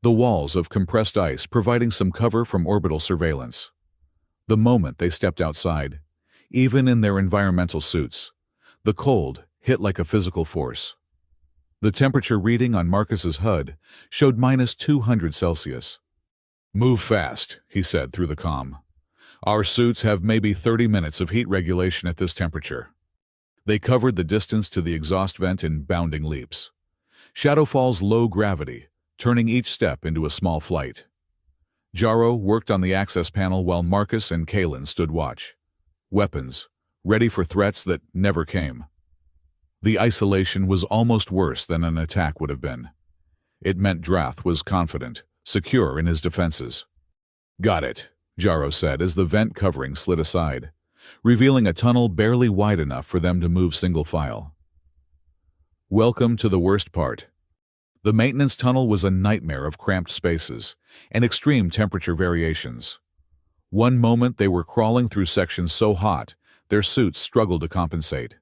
the walls of compressed ice providing some cover from orbital surveillance. The moment they stepped outside, even in their environmental suits, the cold hit like a physical force. The temperature reading on Marcus's HUD showed -200 Celsius. Move fast, he said through the comm. Our suits have maybe 30 minutes of heat regulation at this temperature. They covered the distance to the exhaust vent in bounding leaps. Shadowfall's low gravity, turning each step into a small flight. Jaro worked on the access panel while Marcus and Kalen stood watch. Weapons, ready for threats that never came. The isolation was almost worse than an attack would have been. It meant Drath was confident, secure in his defenses. Got it, Jaro said as the vent covering slid aside, revealing a tunnel barely wide enough for them to move single file. Welcome to the worst part. The maintenance tunnel was a nightmare of cramped spaces and extreme temperature variations. One moment they were crawling through sections so hot, their suits struggled to compensate.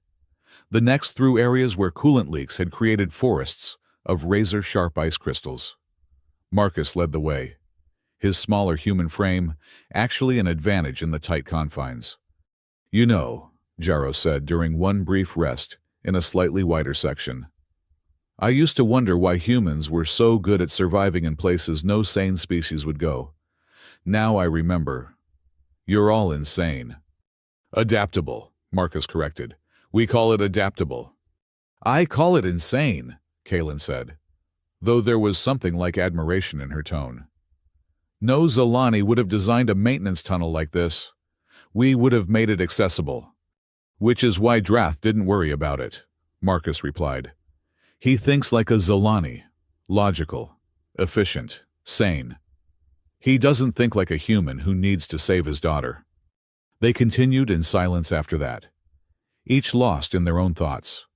The next through areas where coolant leaks had created forests of razor-sharp ice crystals. Marcus led the way, his smaller human frame actually an advantage in the tight confines. You know, Jaro said during one brief rest in a slightly wider section. I used to wonder why humans were so good at surviving in places no sane species would go. Now I remember. You're all insane. Adaptable, Marcus corrected. We call it adaptable. I call it insane, Kalen said, though there was something like admiration in her tone. No Zolani would have designed a maintenance tunnel like this. We would have made it accessible. Which is why Drath didn't worry about it, Marcus replied. He thinks like a Zolani, logical, efficient, sane. He doesn't think like a human who needs to save his daughter. They continued in silence after that, each lost in their own thoughts.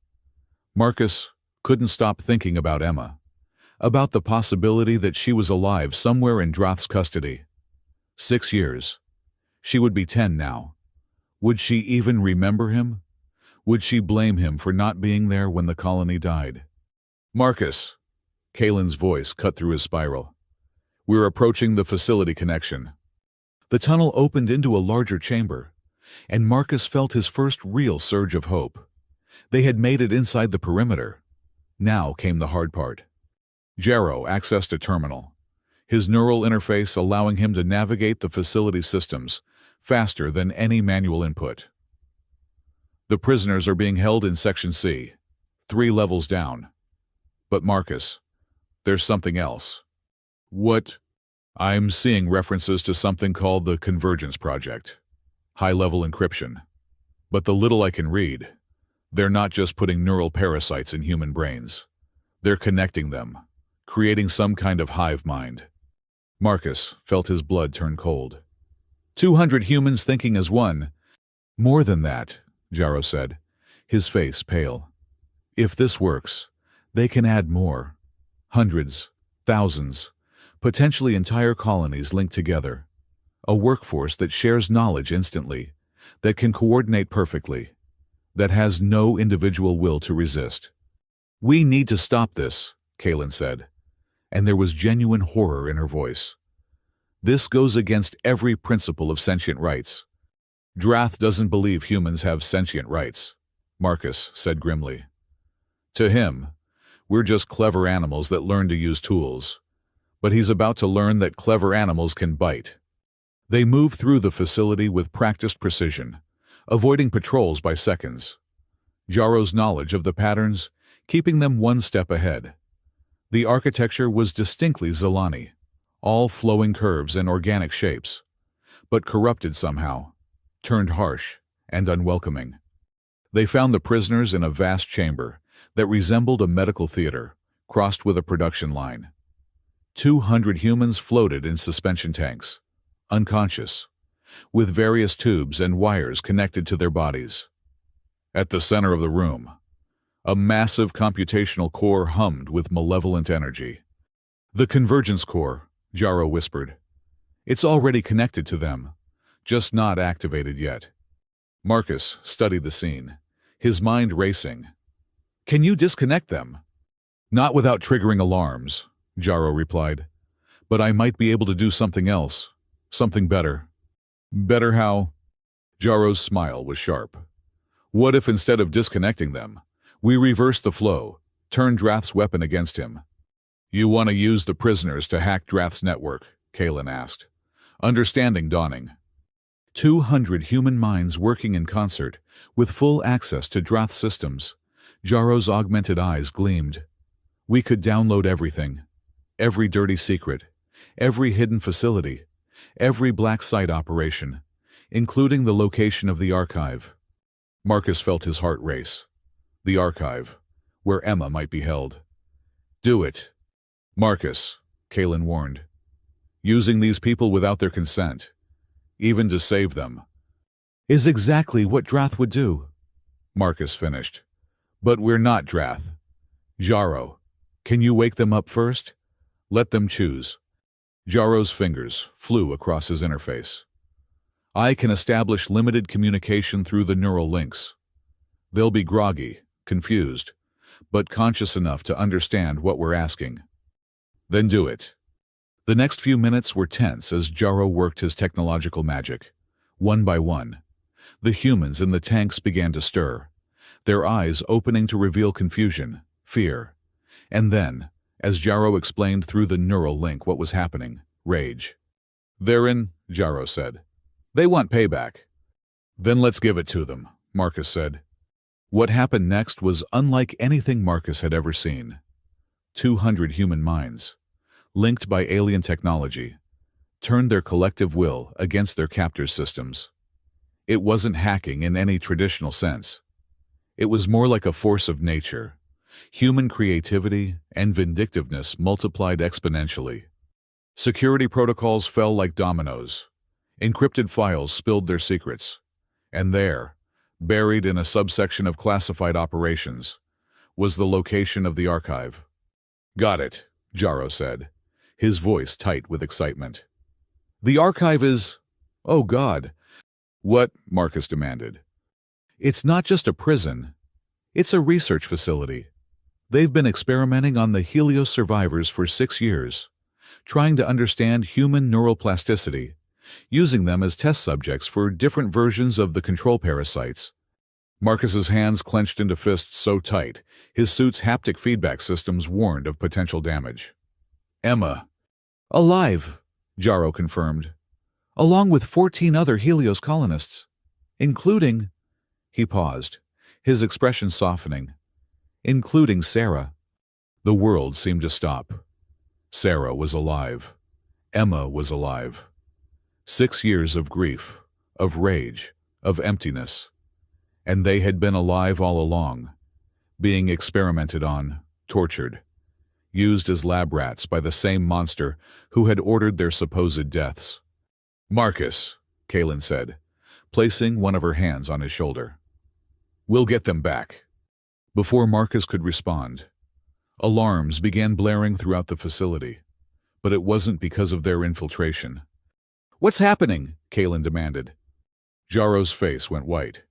Marcus couldn't stop thinking about Emma, about the possibility that she was alive somewhere in Drath's custody. 6 years. She would be 10 now. Would she even remember him? Would she blame him for not being there when the colony died? Marcus, Kalen's voice cut through his spiral. We're approaching the facility connection. The tunnel opened into a larger chamber, and Marcus felt his first real surge of hope. They had made it inside the perimeter. Now came the hard part. Jaro accessed a terminal, his neural interface allowing him to navigate the facility systems faster than any manual input. The prisoners are being held in Section C, 3 levels down. But Marcus, there's something else. What? I'm seeing references to something called the Convergence Project. High-level encryption. But the little I can read, they're not just putting neural parasites in human brains. They're connecting them, creating some kind of hive mind. Marcus felt his blood turn cold. 200 humans thinking as one. More than that, Jaro said, his face pale. If this works, they can add more. Hundreds, thousands, potentially entire colonies linked together. A workforce that shares knowledge instantly, that can coordinate perfectly, that has no individual will to resist. We need to stop this, Kalen said, and there was genuine horror in her voice. This goes against every principle of sentient rights. Drath doesn't believe humans have sentient rights, Marcus said grimly. To him, we're just clever animals that learn to use tools. But he's about to learn that clever animals can bite. They move through the facility with practiced precision, avoiding patrols by seconds. Jaro's knowledge of the patterns, keeping them one step ahead. The architecture was distinctly Zolani, all flowing curves and organic shapes, but corrupted somehow, turned harsh and unwelcoming. They found the prisoners in a vast chamber that resembled a medical theater, crossed with a production line. 200 humans floated in suspension tanks, unconscious, with various tubes and wires connected to their bodies. At the center of the room, a massive computational core hummed with malevolent energy. "The convergence core," Jaro whispered. "It's already connected to them, just not activated yet." Marcus studied the scene, his mind racing. "Can you disconnect them?" "Not without triggering alarms," Jaro replied. "But I might be able to do something else, something better." "Better how?" Jaro's smile was sharp. "What if instead of disconnecting them, we reverse the flow, turn Drath's weapon against him?" "You want to use the prisoners to hack Drath's network?" Kalen asked, understanding dawning. 200 human minds working in concert, with full access to Drath's systems. Jaro's augmented eyes gleamed. "We could download everything. Every dirty secret, every hidden facility, every black site operation, including the location of the archive." Marcus felt his heart race. The archive, where Emma might be held. "Do it." "Marcus," Kalen warned. "Using these people without their consent, even to save them, is exactly what Drath would do," Marcus finished. "But we're not Drath. Jaro, can you wake them up first? Let them choose." Jaro's fingers flew across his interface. "I can establish limited communication through the neural links. They'll be groggy, confused, but conscious enough to understand what we're asking." "Then do it." The next few minutes were tense as Jaro worked his technological magic. One by one, the humans in the tanks began to stir, their eyes opening to reveal confusion, fear, and then, as Jaro explained through the neural link what was happening, rage. "They're in," Jaro said. "They want payback." "Then let's give it to them," Marcus said. What happened next was unlike anything Marcus had ever seen. 200 human minds, linked by alien technology, turned their collective will against their captors' systems. It wasn't hacking in any traditional sense. It was more like a force of nature. Human creativity and vindictiveness multiplied exponentially. Security protocols fell like dominoes. Encrypted files spilled their secrets. And there, buried in a subsection of classified operations, was the location of the archive. "Got it," Jaro said, his voice tight with excitement. "The archive is... oh God." "What?" Marcus demanded. "It's not just a prison. It's a research facility. They've been experimenting on the Helios survivors for 6 years, trying to understand human neural plasticity, using them as test subjects for different versions of the control parasites." Marcus's hands clenched into fists so tight, his suit's haptic feedback systems warned of potential damage. "Emma." "Alive," Jaro confirmed, "along with 14 other Helios colonists, including..." He paused, his expression softening. "Including Sarah." The world seemed to stop. Sarah was alive. Emma was alive. 6 years of grief, of rage, of emptiness. And they had been alive all along, being experimented on, tortured, used as lab rats by the same monster who had ordered their supposed deaths. "Marcus," Kalen said, placing one of her hands on his shoulder. "We'll get them back." Before Marcus could respond, alarms began blaring throughout the facility, but it wasn't because of their infiltration. "What's happening?" Kalen demanded. Jaro's face went white.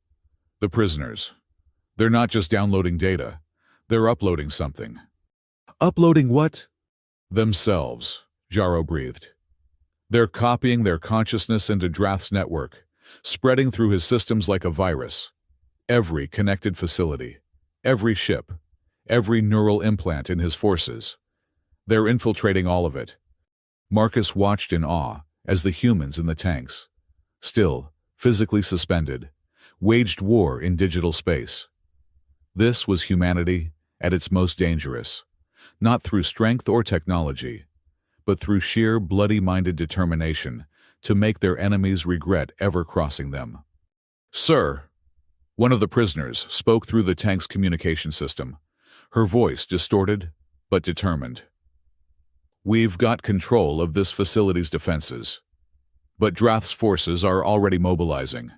"The prisoners. They're not just downloading data. They're uploading something." "Uploading what?" "Themselves," Jaro breathed. "They're copying their consciousness into Drath's network, spreading through his systems like a virus. Every connected facility, every ship, every neural implant in his forces. They're infiltrating all of it." Marcus watched in awe as the humans in the tanks, still, physically suspended, waged war in digital space. This was humanity at its most dangerous, not through strength or technology, but through sheer bloody-minded determination to make their enemies regret ever crossing them. "Sir," One of the prisoners spoke through the tank's communication system, her voice distorted but determined. "We've got control of this facility's defenses, but Drath's forces are already mobilizing.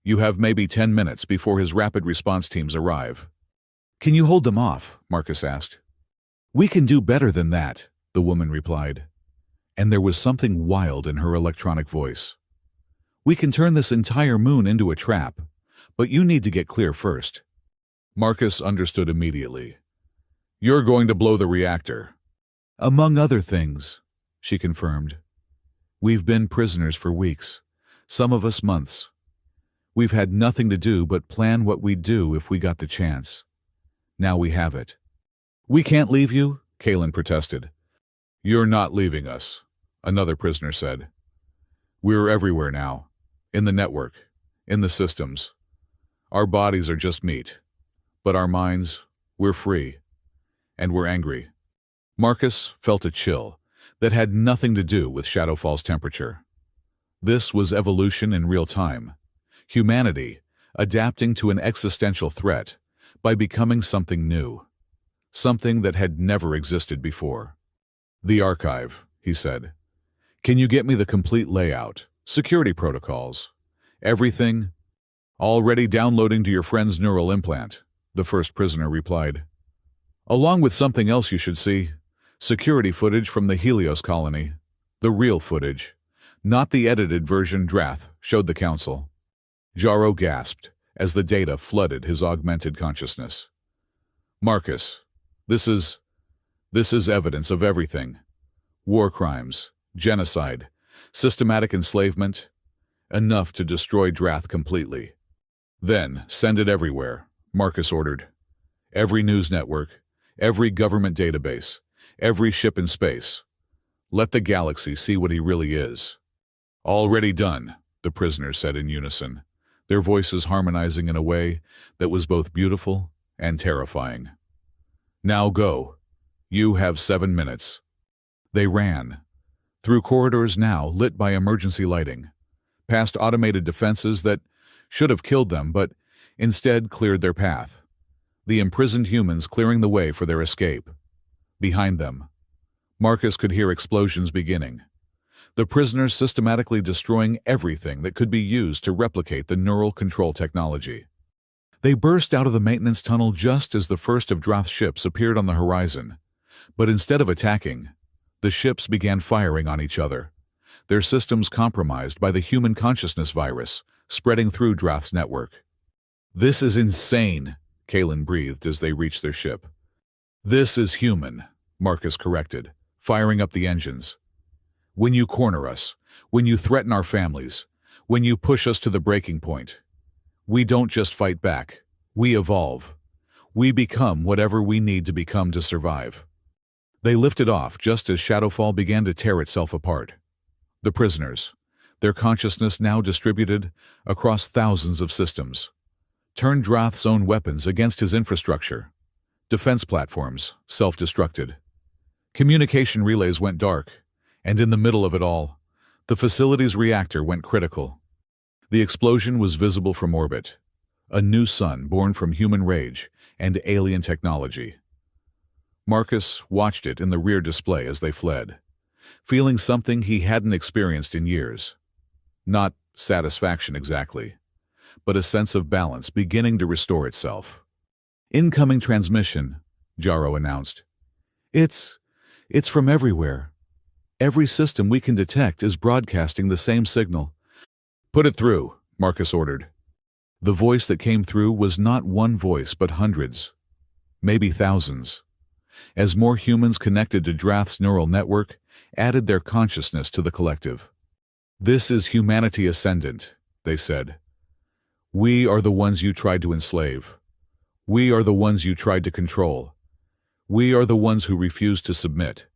You have maybe 10 minutes before his rapid response teams arrive." "Can you hold them off?" Marcus asked. "We can do better than that," the woman replied, and there was something wild in her electronic voice. "We can turn this entire moon into a trap, but you need to get clear first." Marcus understood immediately. "You're going to blow the reactor." "Among other things," she confirmed. "We've been prisoners for weeks, some of us months. We've had nothing to do but plan what we'd do if we got the chance. Now we have it." "We can't leave you," Kalen protested. "You're not leaving us," another prisoner said. "We're everywhere now, in the network, in the systems. Our bodies are just meat, but our minds, we're free, and we're angry." Marcus felt a chill that had nothing to do with Shadowfall's temperature. This was evolution in real time. Humanity adapting to an existential threat by becoming something new, something that had never existed before. "The archive," he said. "Can you get me the complete layout, security protocols, everything?" "Already downloading to your friend's neural implant," the first prisoner replied. "Along with something else you should see, security footage from the Helios colony. The real footage, not the edited version Drath showed the council." Jarrow gasped as the data flooded his augmented consciousness. "Marcus, this is evidence of everything. War crimes, genocide, systematic enslavement, enough to destroy Drath completely." "Then send it everywhere," Marcus ordered. "Every news network, every government database, every ship in space. Let the galaxy see what he really is." "Already done," the prisoners said in unison, their voices harmonizing in a way that was both beautiful and terrifying. "Now go. You have 7 minutes." They ran, through corridors now lit by emergency lighting, past automated defenses that should have killed them but instead cleared their path, the imprisoned humans clearing the way for their escape. Behind them, Marcus could hear explosions beginning, the prisoners systematically destroying everything that could be used to replicate the neural control technology. They burst out of the maintenance tunnel just as the first of Drath's ships appeared on the horizon, but instead of attacking, the ships began firing on each other, their systems compromised by the human consciousness virus spreading through Drath's network. "This is insane," Kalen breathed as they reached their ship. "This is human," Marcus corrected, firing up the engines. "When you corner us, when you threaten our families, when you push us to the breaking point, we don't just fight back, we evolve. We become whatever we need to become to survive." They lifted off just as Shadowfall began to tear itself apart. The prisoners, their consciousness now distributed across thousands of systems, turned Drath's own weapons against his infrastructure. Defense platforms self-destructed. Communication relays went dark, and in the middle of it all, the facility's reactor went critical. The explosion was visible from orbit, a new sun born from human rage and alien technology. Marcus watched it in the rear display as they fled, feeling something he hadn't experienced in years. Not satisfaction exactly, but a sense of balance beginning to restore itself. "Incoming transmission," Jarrow announced. It's from everywhere. Every system we can detect is broadcasting the same signal." "Put it through," Marcus ordered. The voice that came through was not one voice but hundreds, maybe thousands, as more humans connected to Drath's neural network added their consciousness to the collective. "This is humanity ascendant," they said. "We are the ones you tried to enslave. We are the ones you tried to control. We are the ones who refused to submit.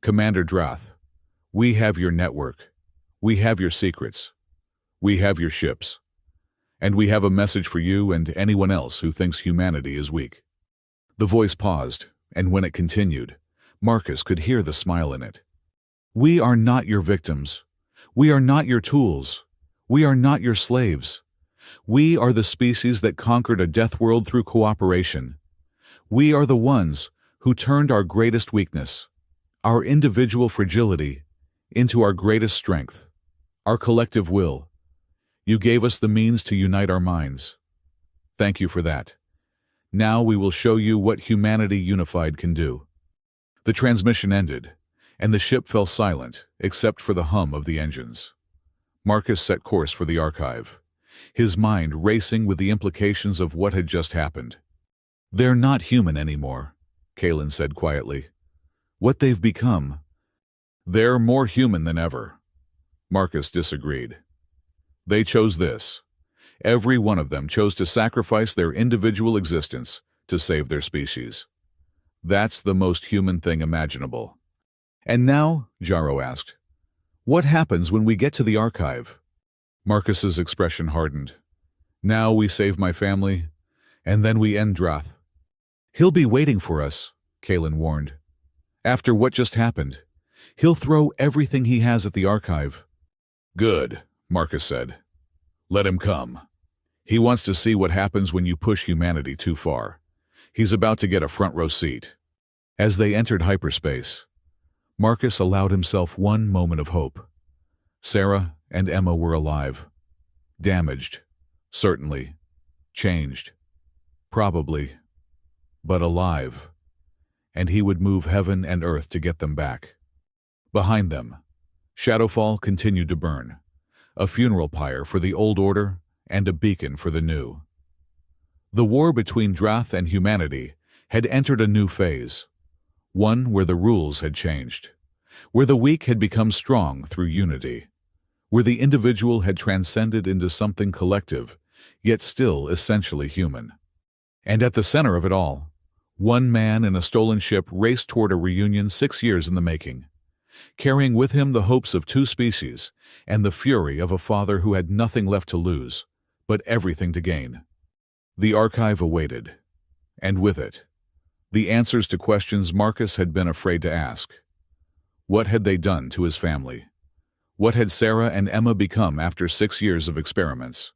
Commander Drath, we have your network. We have your secrets. We have your ships. And we have a message for you and anyone else who thinks humanity is weak." The voice paused, and when it continued, Marcus could hear the smile in it. "We are not your victims. We are not your tools. We are not your slaves. We are the species that conquered a death world through cooperation. We are the ones who turned our greatest weakness, our individual fragility, into our greatest strength, our collective will. You gave us the means to unite our minds. Thank you for that. Now we will show you what humanity unified can do." The transmission ended, and the ship fell silent except for the hum of the engines. Marcus set course for the archive, his mind racing with the implications of what had just happened. "They're not human anymore," Kalen said quietly. "What they've become, they're more human than ever." Marcus disagreed. "They chose this. Every one of them chose to sacrifice their individual existence to save their species. That's the most human thing imaginable." "And now," Jaro asked, "what happens when we get to the archive?" Marcus's expression hardened. "Now we save my family, and then we end Drath." "He'll be waiting for us," Kalen warned. "After what just happened, he'll throw everything he has at the archive." "Good," Marcus said. "Let him come. He wants to see what happens when you push humanity too far. He's about to get a front row seat." As they entered hyperspace, Marcus allowed himself one moment of hope. Sarah and Emma were alive. Damaged, certainly. Changed, probably. But alive. And he would move heaven and earth to get them back. Behind them, Shadowfall continued to burn, a funeral pyre for the old order and a beacon for the new. The war between Drath and humanity had entered a new phase, one where the rules had changed, where the weak had become strong through unity, where the individual had transcended into something collective, yet still essentially human. And at the center of it all, one man in a stolen ship raced toward a reunion 6 years in the making, carrying with him the hopes of 2 species and the fury of a father who had nothing left to lose, but everything to gain. The archive awaited, and with it, the answers to questions Marcus had been afraid to ask. What had they done to his family? What had Sarah and Emma become after 6 years of experiments?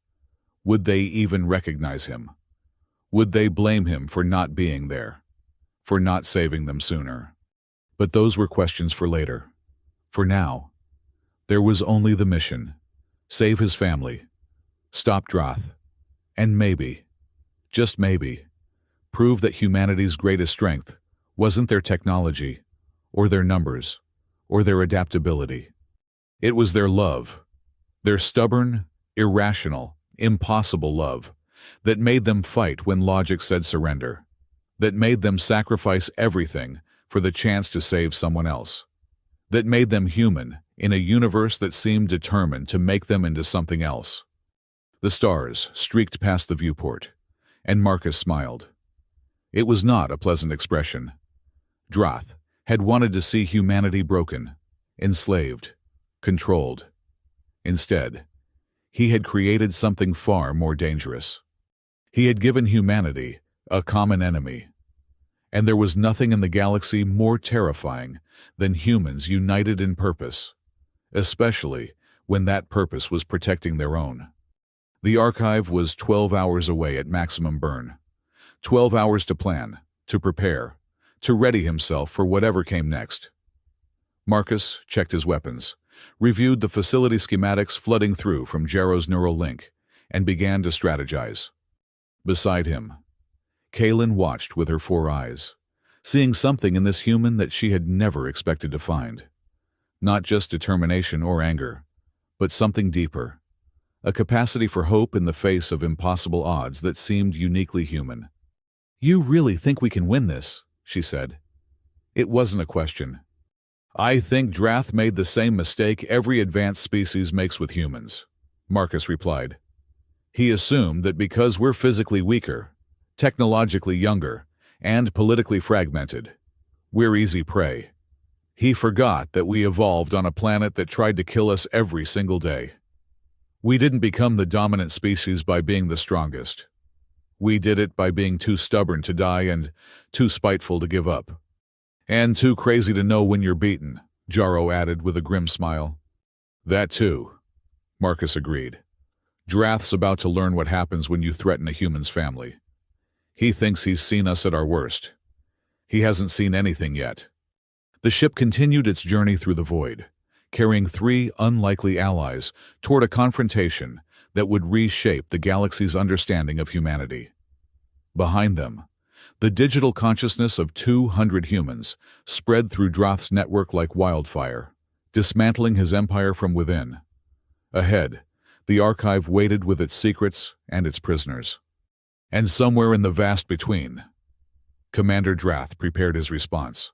Would they even recognize him? Would they blame him for not being there, for not saving them sooner? But those were questions for later. For now, there was only the mission: save his family, stop Drath, and maybe, just maybe, prove that humanity's greatest strength wasn't their technology, or their numbers, or their adaptability. It was their love, their stubborn, irrational, impossible love, that made them fight when logic said surrender, that made them sacrifice everything for the chance to save someone else, that made them human in a universe that seemed determined to make them into something else. The stars streaked past the viewport, and Marcus smiled. It was not a pleasant expression. Drath had wanted to see humanity broken, enslaved, controlled. Instead, he had created something far more dangerous. He had given humanity a common enemy, and there was nothing in the galaxy more terrifying than humans united in purpose, especially when that purpose was protecting their own. The archive was 12 hours away at maximum burn. 12 hours to plan, to prepare, to ready himself for whatever came next. Marcus checked his weapons, reviewed the facility schematics flooding through from Jaro's neural link, and began to strategize. Beside him, Kalen watched with her 4 eyes, seeing something in this human that she had never expected to find. Not just determination or anger, but something deeper, a capacity for hope in the face of impossible odds that seemed uniquely human. "You really think we can win this?" she said. It wasn't a question. "I think Drath made the same mistake every advanced species makes with humans," Marcus replied. "He assumed that because we're physically weaker, technologically younger, and politically fragmented, we're easy prey. He forgot that we evolved on a planet that tried to kill us every single day. We didn't become the dominant species by being the strongest. We did it by being too stubborn to die and too spiteful to give up. And too crazy to know when you're beaten," Jaro added with a grim smile. "That too," Marcus agreed. Drath's about to learn what happens when you threaten a human's family. He thinks he's seen us at our worst. He hasn't seen anything yet. The ship continued its journey through the void, carrying 3 unlikely allies toward a confrontation that would reshape the galaxy's understanding of humanity. Behind them, the digital consciousness of 200 humans spread through Drath's network like wildfire, dismantling his empire from within. Ahead, the archive waited with its secrets and its prisoners. And somewhere in the vast between, Commander Drath prepared his response,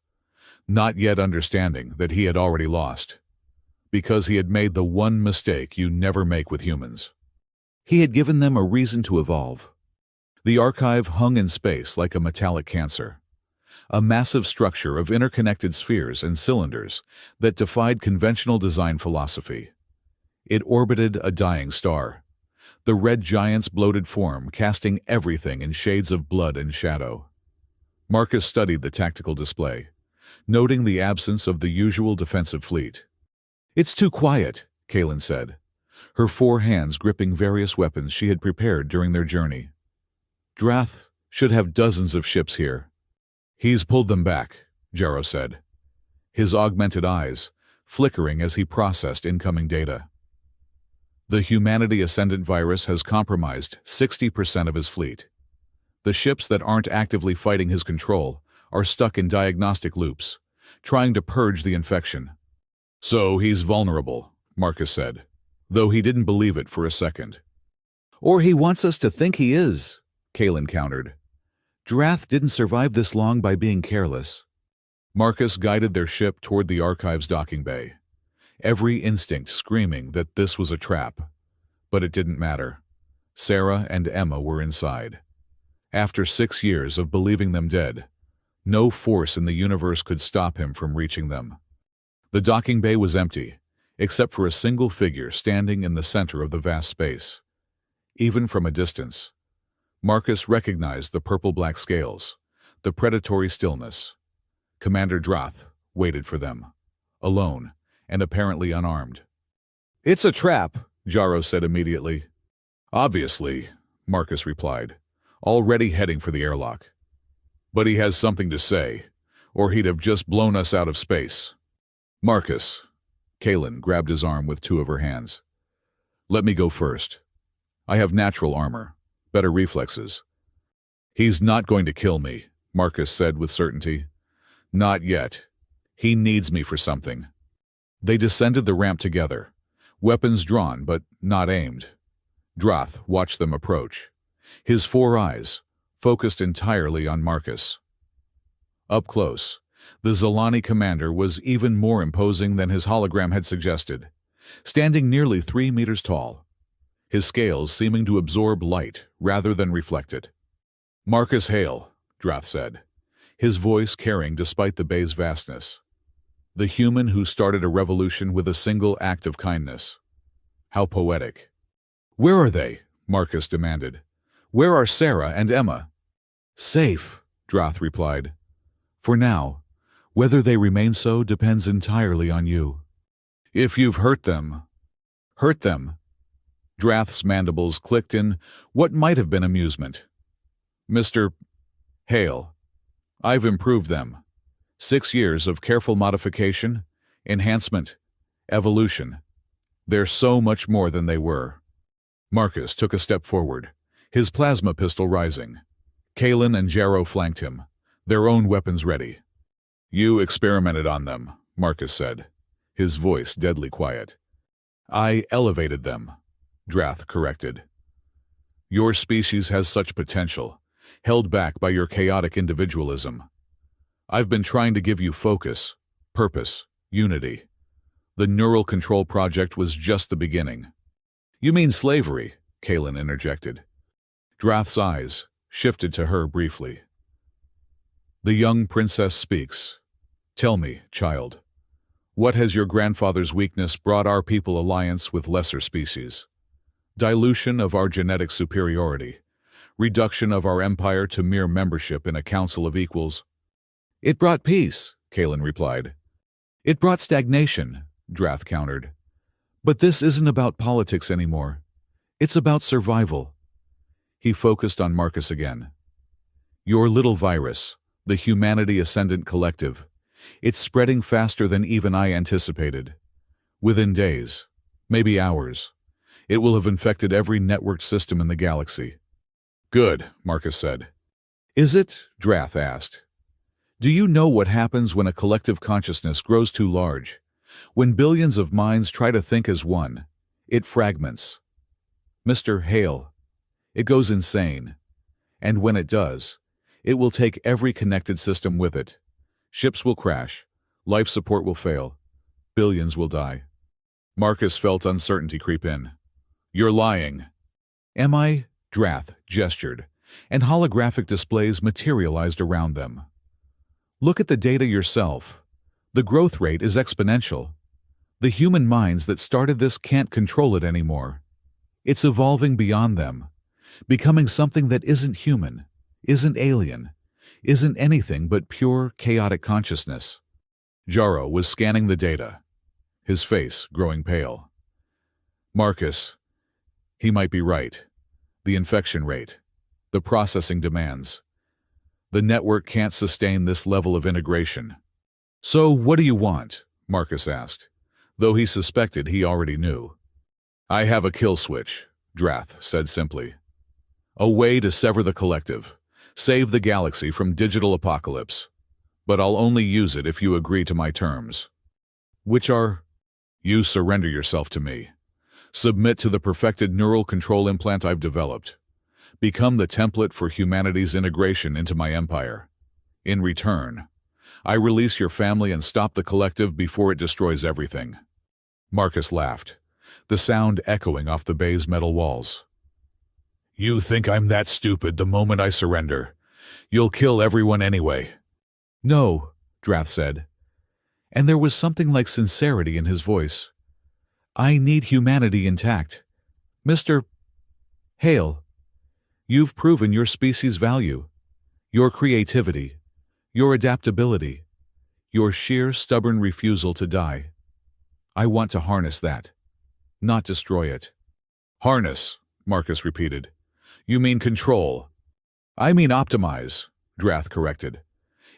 not yet understanding that he had already lost, because he had made the one mistake you never make with humans. He had given them a reason to evolve. The archive hung in space like a metallic cancer, a massive structure of interconnected spheres and cylinders that defied conventional design philosophy. It orbited a dying star, the red giant's bloated form casting everything in shades of blood and shadow. Marcus studied the tactical display, noting the absence of the usual defensive fleet. "It's too quiet," Kaylin said, her 4 hands gripping various weapons she had prepared during their journey. "Drath should have dozens of ships here." "He's pulled them back," Jarrow said, his augmented eyes flickering as he processed incoming data. "The Humanity Ascendant virus has compromised 60% of his fleet. The ships that aren't actively fighting his control are stuck in diagnostic loops, trying to purge the infection." "So he's vulnerable," Marcus said, though he didn't believe it for a second. "Or he wants us to think he is," Kaylin countered. "Drath didn't survive this long by being careless." Marcus guided their ship toward the archive's docking bay, every instinct screaming that this was a trap. But it didn't matter. Sarah and Emma were inside. After 6 years of believing them dead, no force in the universe could stop him from reaching them. The docking bay was empty, except for a single figure standing in the center of the vast space. Even from a distance, Marcus recognized the purple-black scales, the predatory stillness. Commander Drath waited for them, alone and apparently unarmed. "It's a trap," Jarrow said immediately. "Obviously," Marcus replied, already heading for the airlock. "But he has something to say, or he'd have just blown us out of space." "Marcus," Kaylin grabbed his arm with 2 of her hands. "Let me go first. I have natural armor, better reflexes." "He's not going to kill me," Marcus said with certainty. "Not yet. He needs me for something." They descended the ramp together, weapons drawn but not aimed. Drath watched them approach, his 4 eyes focused entirely on Marcus. Up close, the Zalani commander was even more imposing than his hologram had suggested, standing nearly 3 meters tall, his scales seeming to absorb light rather than reflect it. "Marcus Hale," Drath said, his voice carrying despite the bay's vastness. "The human who started a revolution with a single act of kindness." How poetic. "Where are they?" Marcus demanded. "Where are Sarah and Emma?" "Safe," Drath replied. "For now. Whether they remain so depends entirely on you." "If you've hurt them." "Hurt them?" Drath's mandibles clicked in what might have been amusement. "Mr. Hale, I've improved them. 6 years of careful modification, enhancement, evolution. They're so much more than they were." Marcus took a step forward, his plasma pistol rising. Kaylin and Jarrow flanked him, their own weapons ready. "You experimented on them," Marcus said, his voice deadly quiet. "I elevated them," Drath corrected. "Your species has such potential, held back by your chaotic individualism. I've been trying to give you focus, purpose, unity. The Neural Control Project was just the beginning." "You mean slavery?" Kaylin interjected. Drath's eyes shifted to her briefly. "The young princess speaks. Tell me, child, what has your grandfather's weakness brought our people alliance with lesser species? Dilution of our genetic superiority, reduction of our empire to mere membership in a council of equals." "It brought peace," Kaylin replied. "It brought stagnation," Drath countered. "But this isn't about politics anymore. It's about survival. He focused on Marcus again. Your little virus, the Humanity Ascendant Collective, it's spreading faster than even I anticipated. Within days, maybe hours, it will have infected every networked system in the galaxy. Good, Marcus said. Is it? Drath asked. Do you know what happens when a collective consciousness grows too large? When billions of minds try to think as one, it fragments. Mr. Hale, it goes insane. And when it does, it will take every connected system with it. Ships will crash, life support will fail, billions will die. Marcus felt uncertainty creep in. You're lying. Am I? Drath gestured, and holographic displays materialized around them. Look at the data yourself. The growth rate is exponential. The human minds that started this can't control it anymore. It's evolving beyond them, becoming something that isn't human, isn't alien, isn't anything but pure, chaotic consciousness. Jaro was scanning the data, his face growing pale. Marcus, he might be right. The infection rate, the processing demands. The network can't sustain this level of integration. So what do you want? Marcus asked, though he suspected he already knew. I have a kill switch, Drath said simply. A way to sever the collective, save the galaxy from digital apocalypse. But I'll only use it if you agree to my terms. Which are? You surrender yourself to me. Submit to the perfected neural control implant I've developed. Become the template for humanity's integration into my empire. In return, I release your family and stop the collective before it destroys everything. Marcus laughed, the sound echoing off the bay's metal walls. You think I'm that stupid the moment I surrender? You'll kill everyone anyway. No, Drath said, and there was something like sincerity in his voice. I need humanity intact. Mr. Hale, you've proven your species' value, your creativity, your adaptability, your sheer stubborn refusal to die. I want to harness that, not destroy it. Harness, Marcus repeated. You mean control. I mean optimize, Drath corrected.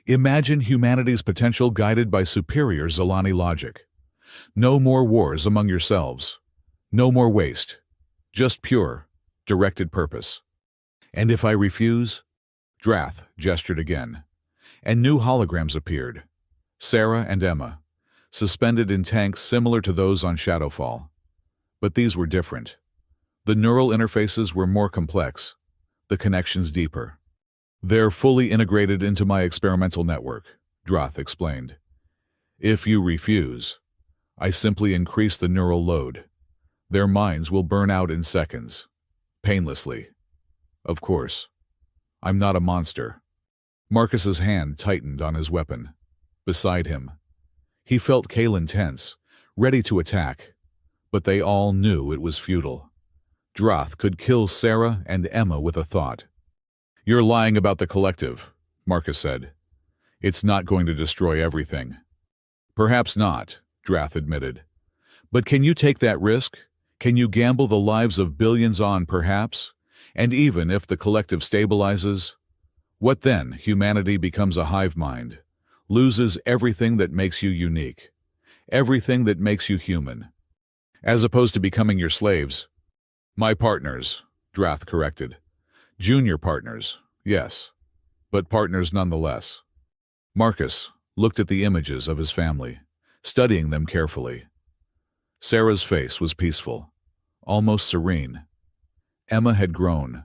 Imagine humanity's potential guided by superior Zalani logic. No more wars among yourselves. No more waste. Just pure, directed purpose. And if I refuse? Drath gestured again, and new holograms appeared. Sarah and Emma, suspended in tanks similar to those on Shadowfall. But these were different. The neural interfaces were more complex, the connections deeper. They're fully integrated into my experimental network, Drath explained. If you refuse, I simply increase the neural load. Their minds will burn out in seconds, painlessly. Of course, I'm not a monster. Marcus's hand tightened on his weapon. Beside him, he felt Kalen tense, ready to attack, but they all knew it was futile. Drath could kill Sarah and Emma with a thought. You're lying about the collective, Marcus said. It's not going to destroy everything. Perhaps not, Drath admitted. But can you take that risk? Can you gamble the lives of billions on, perhaps? And even if the collective stabilizes? What then? Humanity becomes a hive mind, loses everything that makes you unique, everything that makes you human. As opposed to becoming your slaves. My partners, Drath corrected. Junior partners, yes, but partners nonetheless. Marcus looked at the images of his family, studying them carefully. Sarah's face was peaceful, almost serene. Emma had grown,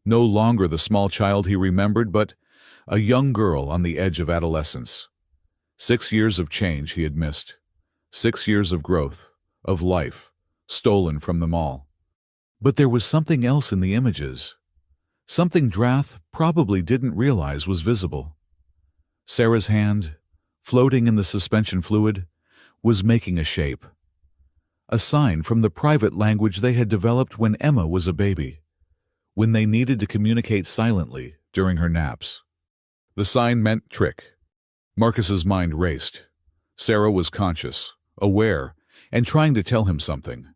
no longer the small child he remembered, but a young girl on the edge of adolescence. 6 years of change he had missed, 6 years of growth, of life, stolen from them all. But there was something else in the images, something Drath probably didn't realize was visible. Sarah's hand, floating in the suspension fluid, was making a shape. A sign from the private language they had developed when Emma was a baby, when they needed to communicate silently during her naps. The sign meant trick. Marcus's mind raced. Sarah was conscious, aware, and trying to tell him something.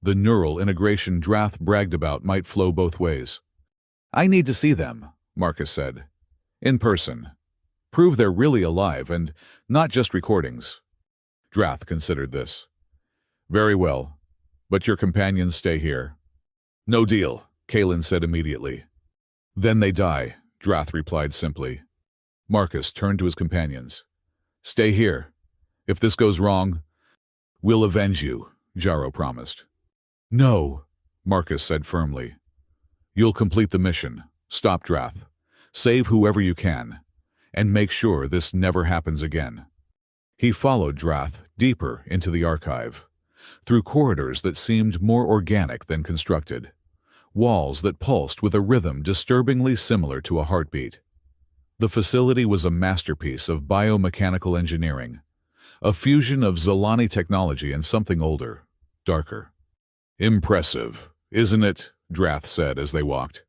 The neural integration Drath bragged about might flow both ways. I need to see them, Marcus said. In person. Prove they're really alive and not just recordings. Drath considered this. Very well, but your companions stay here. No deal, Kalen said immediately. Then they die, Drath replied simply. Marcus turned to his companions. Stay here. If this goes wrong, we'll avenge you, Jaro promised. No, Marcus said firmly. You'll complete the mission, stop Drath, save whoever you can, and make sure this never happens again. He followed Drath deeper into the archive, through corridors that seemed more organic than constructed, walls that pulsed with a rhythm disturbingly similar to a heartbeat. The facility was a masterpiece of biomechanical engineering, a fusion of Zalani technology and something older, darker. Impressive, isn't it? Drath said as they walked.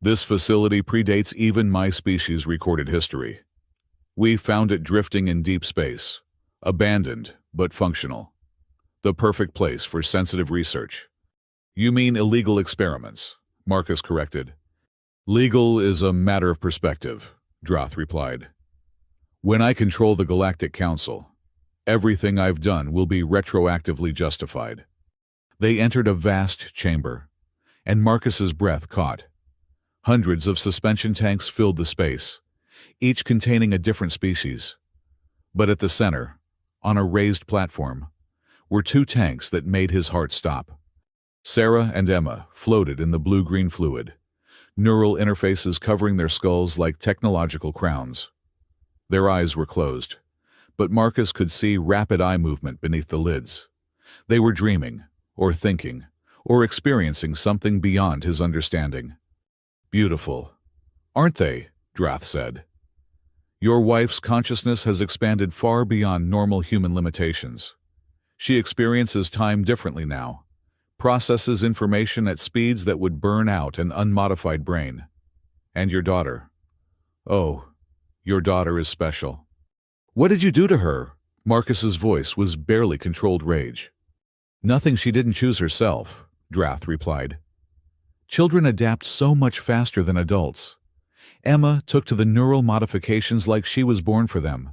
This facility predates even my species' recorded history. We found it drifting in deep space, abandoned but functional. The perfect place for sensitive research. You mean illegal experiments, Marcus corrected. Legal is a matter of perspective, Drath replied. When I control the Galactic Council, everything I've done will be retroactively justified. They entered a vast chamber, and Marcus's breath caught. Hundreds of suspension tanks filled the space, each containing a different species. But at the center, on a raised platform, were two tanks that made his heart stop. Sarah and Emma floated in the blue-green fluid, neural interfaces covering their skulls like technological crowns. Their eyes were closed, but Marcus could see rapid eye movement beneath the lids. They were dreaming, or thinking, or experiencing something beyond his understanding. Beautiful. Aren't they? Drath said. Your wife's consciousness has expanded far beyond normal human limitations. She experiences time differently now, processes information at speeds that would burn out an unmodified brain. And your daughter. Oh, your daughter is special. What did you do to her? Marcus's voice was barely controlled rage. Nothing she didn't choose herself, Drath replied. Children adapt so much faster than adults. Emma took to the neural modifications like she was born for them.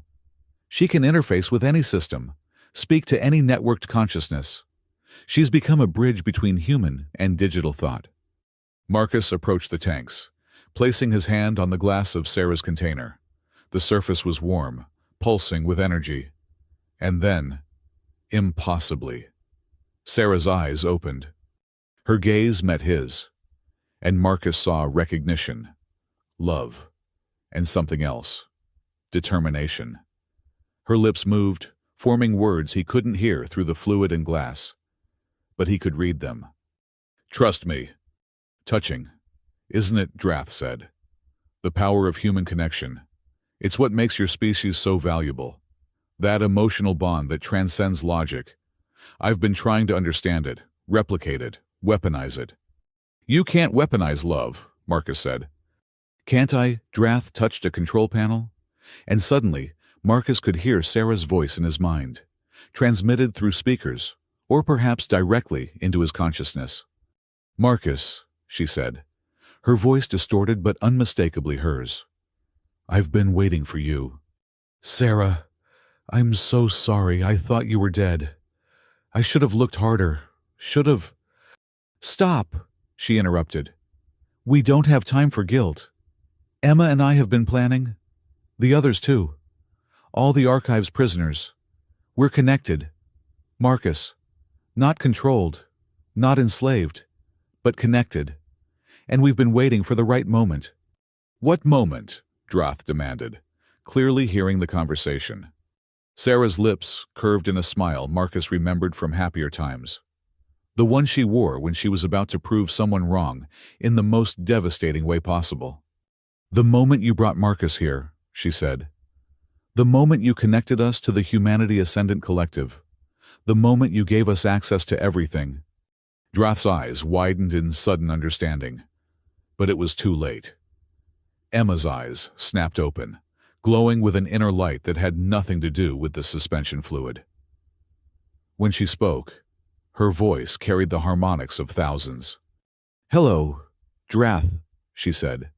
She can interface with any system, speak to any networked consciousness. She's become a bridge between human and digital thought. Marcus approached the tanks, placing his hand on the glass of Sarah's container. The surface was warm, pulsing with energy. And then, impossibly, Sarah's eyes opened. Her gaze met his, and Marcus saw recognition, love, and something else, determination. Her lips moved, forming words he couldn't hear through the fluid and glass, but he could read them. Trust me. Touching, isn't it? Drath said. The power of human connection. It's what makes your species so valuable. That emotional bond that transcends logic. I've been trying to understand it, replicate it, weaponize it. You can't weaponize love, Marcus said. Can't I? Drath touched a control panel, and suddenly Marcus could hear Sarah's voice in his mind, transmitted through speakers, or perhaps directly into his consciousness. Marcus, she said, her voice distorted but unmistakably hers. I've been waiting for you. Sarah, I'm so sorry. I thought you were dead. I should have looked harder. Should have... Stop, she interrupted. We don't have time for guilt. Emma and I have been planning. The others too. All the archive's prisoners. We're connected. Marcus. Not controlled. Not enslaved. But connected. And we've been waiting for the right moment. What moment? Drath demanded, clearly hearing the conversation. Sarah's lips curved in a smile Marcus remembered from happier times. The one she wore when she was about to prove someone wrong in the most devastating way possible. The moment you brought Marcus here, she said. The moment you connected us to the Humanity Ascendant Collective. The moment you gave us access to everything. Drath's eyes widened in sudden understanding. But it was too late. Emma's eyes snapped open, glowing with an inner light that had nothing to do with the suspension fluid. When she spoke, Her voice carried the harmonics of thousands. "Hello, Drath," she said.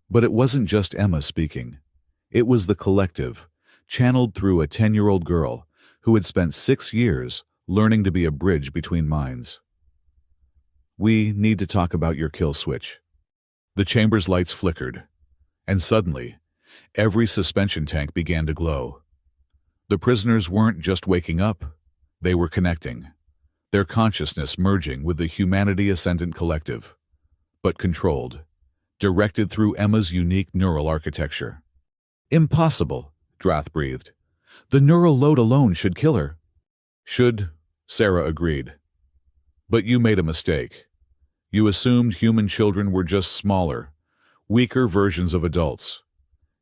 But it wasn't just Emma speaking. It was the collective, channeled through a 10-year-old girl who had spent 6 years learning to be a bridge between minds. "We need to talk about your kill switch." The chamber's lights flickered, and suddenly, every suspension tank began to glow. The prisoners weren't just waking up, they were connecting, their consciousness merging with the Humanity Ascendant Collective, but controlled, directed through Emma's unique neural architecture. "Impossible," Drath breathed. "The neural load alone should kill her." "Should," Sarah agreed. "But you made a mistake. You assumed human children were just smaller, weaker versions of adults.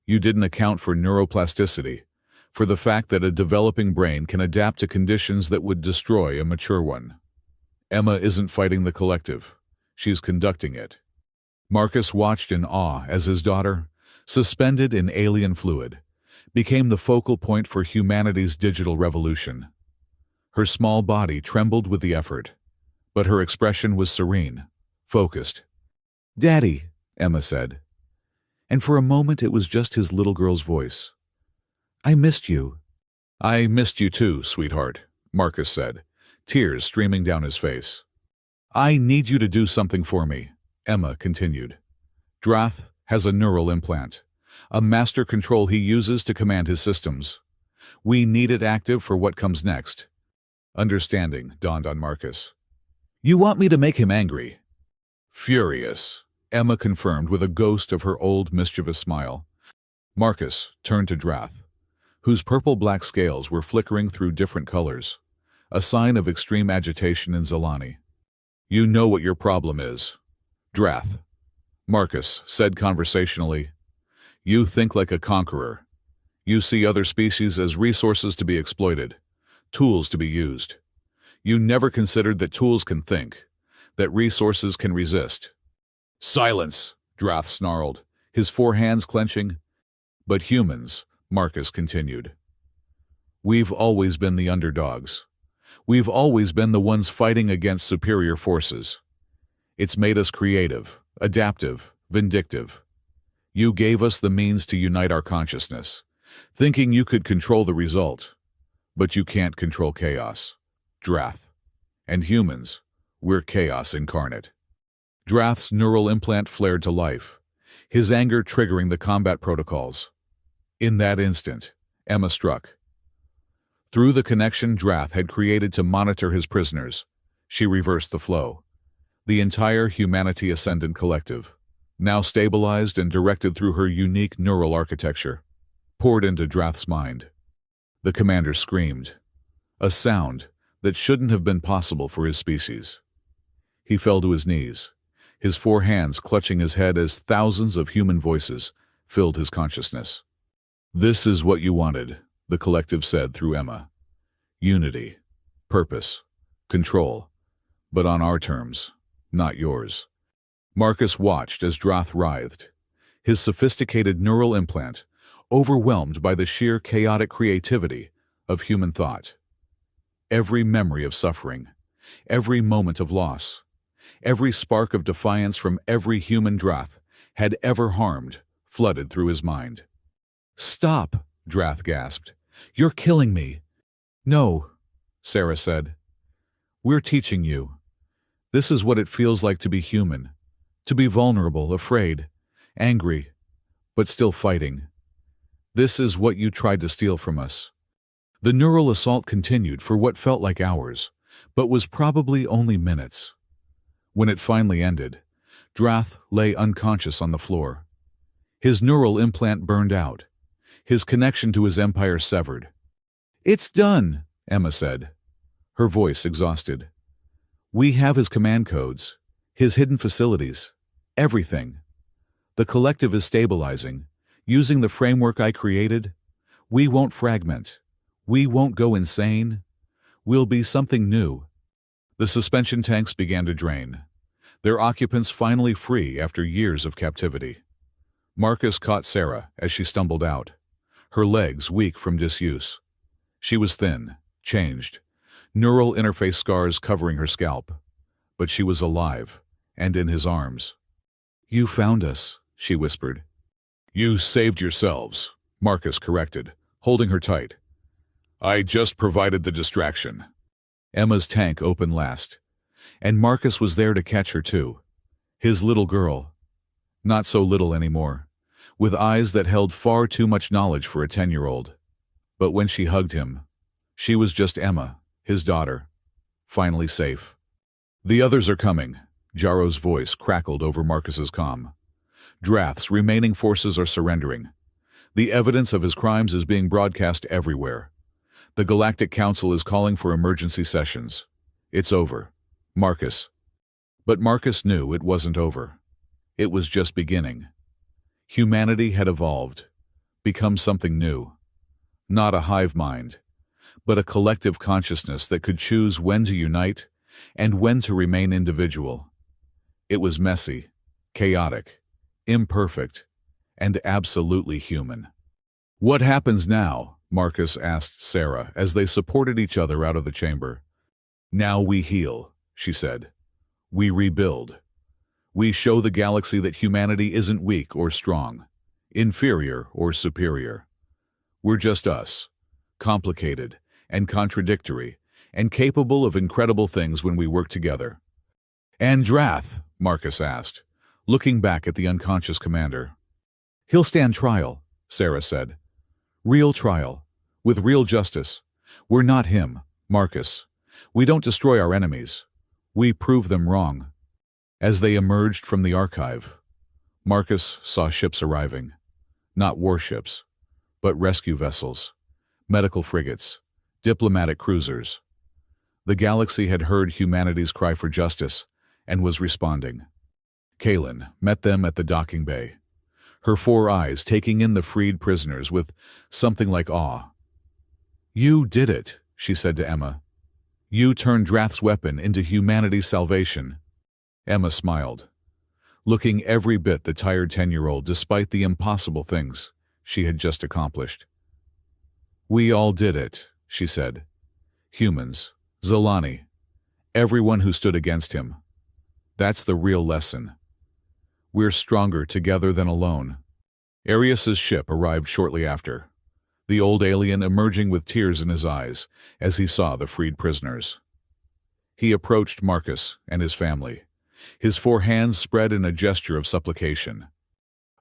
You didn't account for neuroplasticity, for the fact that a developing brain can adapt to conditions that would destroy a mature one. Emma isn't fighting the collective. She's conducting it." Marcus watched in awe as his daughter, suspended in alien fluid, became the focal point for humanity's digital revolution. Her small body trembled with the effort, but her expression was serene, focused. "Daddy," Emma said. And for a moment it was just his little girl's voice. "I missed you." "I missed you too, sweetheart," Marcus said, tears streaming down his face. "I need you to do something for me," Emma continued. "Drath has a neural implant, a master control he uses to command his systems. We need it active for what comes next." Understanding dawned on Marcus. "You want me to make him angry?" "Furious," Emma confirmed with a ghost of her old mischievous smile. Marcus turned to Drath, whose purple-black scales were flickering through different colors, a sign of extreme agitation in Zalani. "You know what your problem is, Drath," Marcus said conversationally. "You think like a conqueror. You see other species as resources to be exploited, tools to be used. You never considered that tools can think, that resources can resist." "Silence," Drath snarled, his 4 hands clenching. "But humans," Marcus continued. "We've always been the underdogs. We've always been the ones fighting against superior forces. It's made us creative, adaptive, vindictive. You gave us the means to unite our consciousness, thinking you could control the result. But you can't control chaos, Drath. And humans, we're chaos incarnate." Drath's neural implant flared to life, his anger triggering the combat protocols. In that instant, Emma struck. Through the connection Drath had created to monitor his prisoners, she reversed the flow. The entire Humanity Ascendant Collective, now stabilized and directed through her unique neural architecture, poured into Drath's mind. The commander screamed, a sound that shouldn't have been possible for his species. He fell to his knees, his 4 hands clutching his head as thousands of human voices filled his consciousness. "This is what you wanted," the collective said through Emma. "Unity, purpose, control, but on our terms, not yours." Marcus watched as Drath writhed, his sophisticated neural implant overwhelmed by the sheer chaotic creativity of human thought. Every memory of suffering, every moment of loss, every spark of defiance from every human Drath had ever harmed flooded through his mind. "Stop," Drath gasped. "You're killing me." "No," Sarah said. "We're teaching you. This is what it feels like to be human, to be vulnerable, afraid, angry, but still fighting. This is what you tried to steal from us." The neural assault continued for what felt like hours, but was probably only minutes. When it finally ended, Drath lay unconscious on the floor. His neural implant burned out, his connection to his empire severed. "It's done," Emma said, her voice exhausted. "We have his command codes, his hidden facilities, everything. The collective is stabilizing, using the framework I created. We won't fragment. We won't go insane. We'll be something new." The suspension tanks began to drain, their occupants finally free after years of captivity. Marcus caught Sarah as she stumbled out, her legs weak from disuse. She was thin, changed, neural interface scars covering her scalp. But she was alive, and in his arms. "You found us," she whispered. "You saved yourselves," Marcus corrected, holding her tight. "I just provided the distraction." Emma's tank opened last, and Marcus was there to catch her too. His little girl. Not so little anymore, with eyes that held far too much knowledge for a 10-year-old. But when she hugged him, she was just Emma, his daughter, finally safe. "The others are coming," Jarro's voice crackled over Marcus's comm. "Drath's remaining forces are surrendering. The evidence of his crimes is being broadcast everywhere. The Galactic Council is calling for emergency sessions. It's over. Marcus." But Marcus knew it wasn't over. It was just beginning. Humanity had evolved, become something new. Not a hive mind, but a collective consciousness that could choose when to unite and when to remain individual. It was messy, chaotic, imperfect, and absolutely human. "What happens now?" Marcus asked Sarah as they supported each other out of the chamber. "Now we heal," she said. "We rebuild. We show the galaxy that humanity isn't weak or strong, inferior or superior. We're just us, complicated and contradictory, and capable of incredible things when we work together." "And Drath?" Marcus asked, looking back at the unconscious commander. "He'll stand trial," Sarah said. "Real trial, with real justice. We're not him, Marcus. We don't destroy our enemies. We prove them wrong." As they emerged from the archive, Marcus saw ships arriving. Not warships, but rescue vessels, medical frigates, diplomatic cruisers. The galaxy had heard humanity's cry for justice and was responding. Kaylin met them at the docking bay, her 4 eyes taking in the freed prisoners with something like awe. "You did it," she said to Emma. "You turned Drath's weapon into humanity's salvation." Emma smiled, looking every bit the tired 10-year-old despite the impossible things she had just accomplished. "We all did it," she said. "Humans, Zalani, everyone who stood against him. That's the real lesson. We're stronger together than alone." Arius's ship arrived shortly after, the old alien emerging with tears in his eyes as he saw the freed prisoners. He approached Marcus and his family, his 4 hands spread in a gesture of supplication.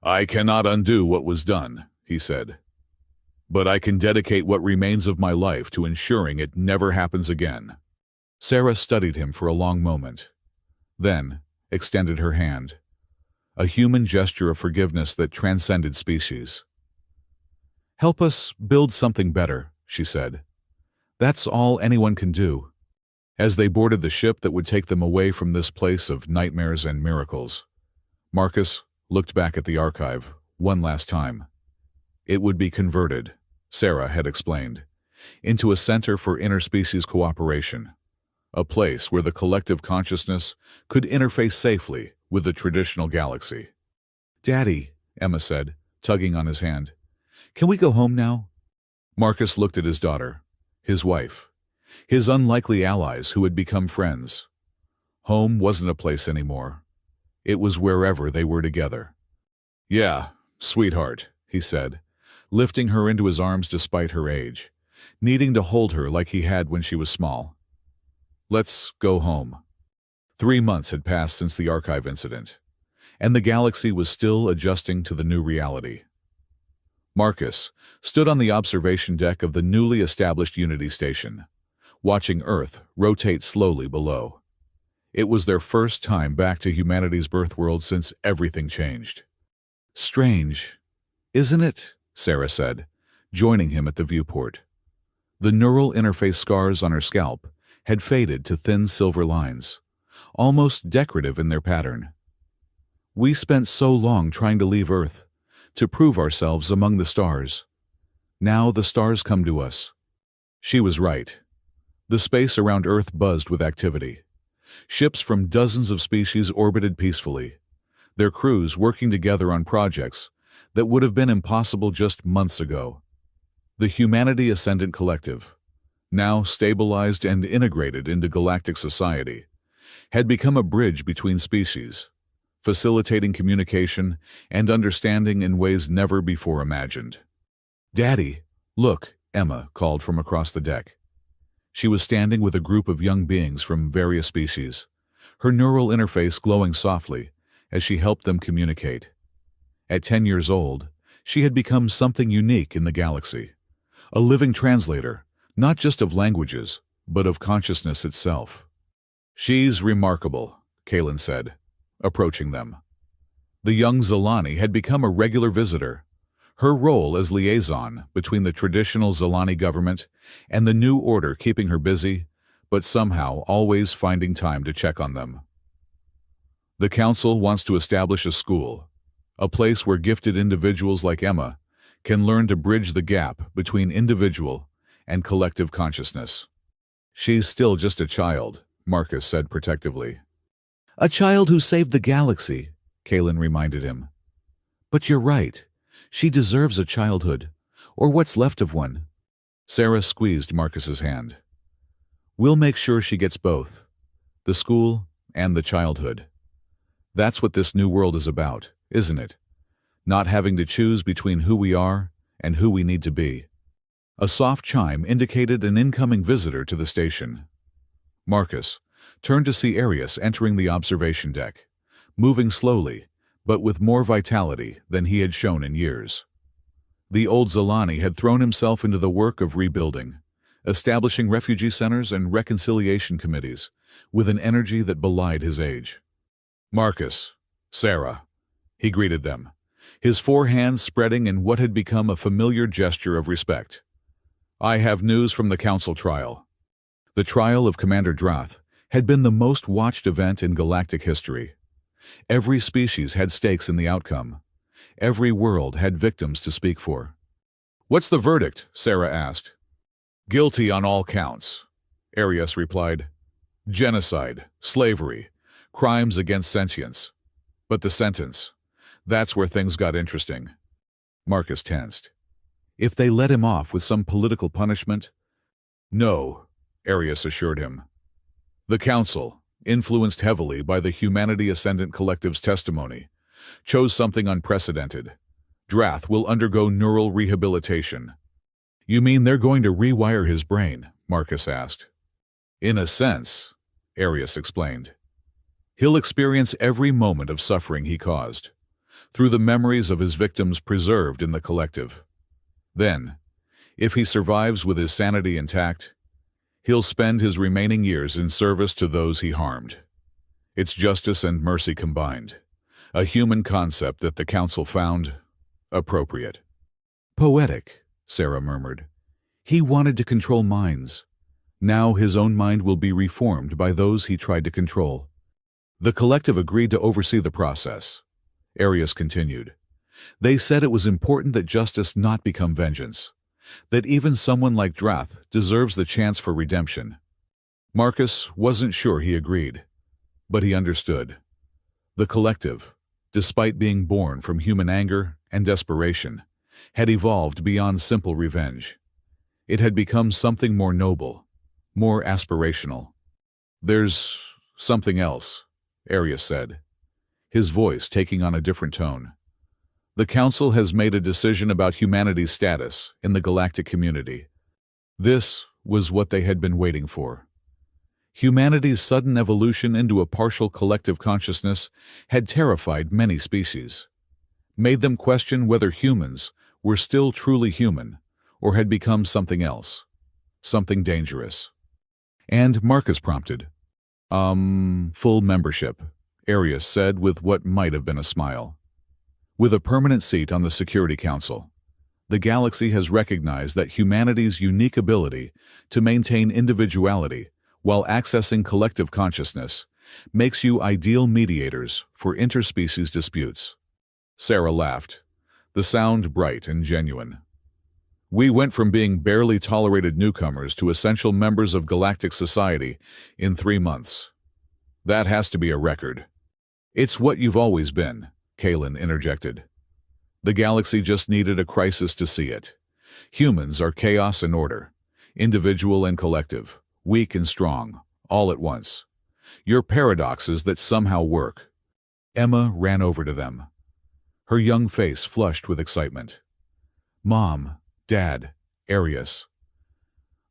"I cannot undo what was done," he said. "But I can dedicate what remains of my life to ensuring it never happens again." Sarah studied him for a long moment, then extended her hand, a human gesture of forgiveness that transcended species. "Help us build something better," she said. "That's all anyone can do." As they boarded the ship that would take them away from this place of nightmares and miracles, Marcus looked back at the archive one last time. It would be converted, Sarah had explained, into a center for interspecies cooperation, a place where the collective consciousness could interface safely with the traditional galaxy. "Daddy," Emma said, tugging on his hand, "can we go home now?" Marcus looked at his daughter, his wife, his unlikely allies who had become friends. Home wasn't a place anymore. It was wherever they were together. "Yeah, sweetheart," he said, lifting her into his arms despite her age, needing to hold her like he had when she was small. "Let's go home." 3 months had passed since the archive incident, and the galaxy was still adjusting to the new reality. Marcus stood on the observation deck of the newly established Unity Station, watching Earth rotate slowly below. It was their first time back to humanity's birth world since everything changed. "Strange, isn't it?" Sarah said, joining him at the viewport. The neural interface scars on her scalp had faded to thin silver lines, almost decorative in their pattern. "We spent so long trying to leave Earth, to prove ourselves among the stars. Now the stars come to us." She was right. The space around Earth buzzed with activity. Ships from dozens of species orbited peacefully, their crews working together on projects that would have been impossible just months ago. The Humanity Ascendant Collective, now stabilized and integrated into galactic society, had become a bridge between species, facilitating communication and understanding in ways never before imagined. "Daddy, look," Emma called from across the deck. She was standing with a group of young beings from various species, her neural interface glowing softly as she helped them communicate. At 10 years old, she had become something unique in the galaxy, a living translator, not just of languages, but of consciousness itself. "She's remarkable," Kalen said, approaching them. The young Zilani had become a regular visitor, her role as liaison between the traditional Zilani government and the new order keeping her busy, but somehow always finding time to check on them. "The Council wants to establish a school, a place where gifted individuals like Emma can learn to bridge the gap between individual and collective consciousness." "She's still just a child," Marcus said protectively. "A child who saved the galaxy," Kalen reminded him. "But you're right. She deserves a childhood, or what's left of one." Sarah squeezed Marcus's hand. "We'll make sure she gets both, the school and the childhood. That's what this new world is about, isn't it? Not having to choose between who we are and who we need to be." A soft chime indicated an incoming visitor to the station. Marcus turned to see Arius entering the observation deck, moving slowly, but with more vitality than he had shown in years. The old Zilani had thrown himself into the work of rebuilding, establishing refugee centers and reconciliation committees, with an energy that belied his age. "Marcus, Sarah," he greeted them, his four hands spreading in what had become a familiar gesture of respect. "I have news from the Council trial." The trial of Commander Drath had been the most watched event in galactic history. Every species had stakes in the outcome. Every world had victims to speak for. "What's the verdict?" Sarah asked. "Guilty on all counts," Arius replied. "Genocide, slavery, crimes against sentience. But the sentence, that's where things got interesting." Marcus tensed. "If they let him off with some political punishment?" "No," Arius assured him. "The Council, influenced heavily by the Humanity Ascendant Collective's testimony, chose something unprecedented. Drath will undergo neural rehabilitation." "You mean they're going to rewire his brain?" Marcus asked. "In a sense," Arius explained. "He'll experience every moment of suffering he caused, through the memories of his victims preserved in the collective. Then, if he survives with his sanity intact, he'll spend his remaining years in service to those he harmed. It's justice and mercy combined, a human concept that the Council found appropriate." "Poetic," Sarah murmured. "He wanted to control minds. Now his own mind will be reformed by those he tried to control." "The collective agreed to oversee the process," Arius continued. "They said it was important that justice not become vengeance, that even someone like Drath deserves the chance for redemption." Marcus wasn't sure he agreed, but he understood. The collective, despite being born from human anger and desperation, had evolved beyond simple revenge. It had become something more noble, more aspirational. "There's something else," Arius said, his voice taking on a different tone. "The Council has made a decision about humanity's status in the galactic community." This was what they had been waiting for. Humanity's sudden evolution into a partial collective consciousness had terrified many species, made them question whether humans were still truly human or had become something else, something dangerous. And Marcus prompted. Full membership," Arius said with what might have been a smile. "With a permanent seat on the Security Council, the galaxy has recognized that humanity's unique ability to maintain individuality while accessing collective consciousness makes you ideal mediators for interspecies disputes." Sarah laughed, the sound bright and genuine. "We went from being barely tolerated newcomers to essential members of galactic society in 3 months. That has to be a record." "It's what you've always been," Kalen interjected. "The galaxy just needed a crisis to see it. Humans are chaos and order, individual and collective, weak and strong, all at once. Your paradoxes that somehow work. Emma ran over to them, her young face flushed with excitement. Mom, Dad, Arius.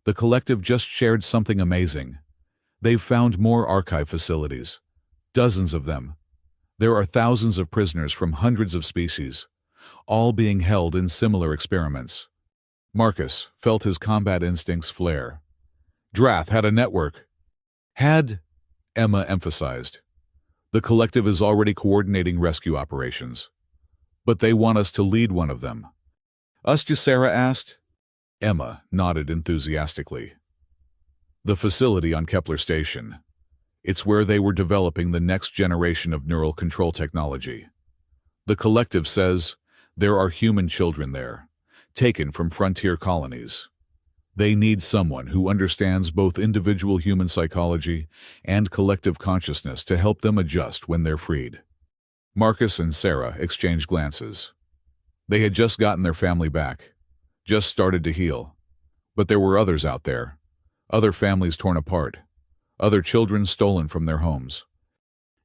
The collective just shared something amazing. They've found more archive facilities. Dozens of them. There are thousands of prisoners from hundreds of species, all being held in similar experiments. Marcus felt his combat instincts flare. Drath had a network. Had, Emma emphasized. The collective is already coordinating rescue operations. But they want us to lead one of them. Us, Sarah asked. Emma nodded enthusiastically. The facility on Kepler Station. It's where they were developing the next generation of neural control technology. The collective says there are human children there, taken from frontier colonies. They need someone who understands both individual human psychology and collective consciousness to help them adjust when they're freed. Marcus and Sarah exchanged glances. They had just gotten their family back, just started to heal. But there were others out there, other families torn apart, other children stolen from their homes.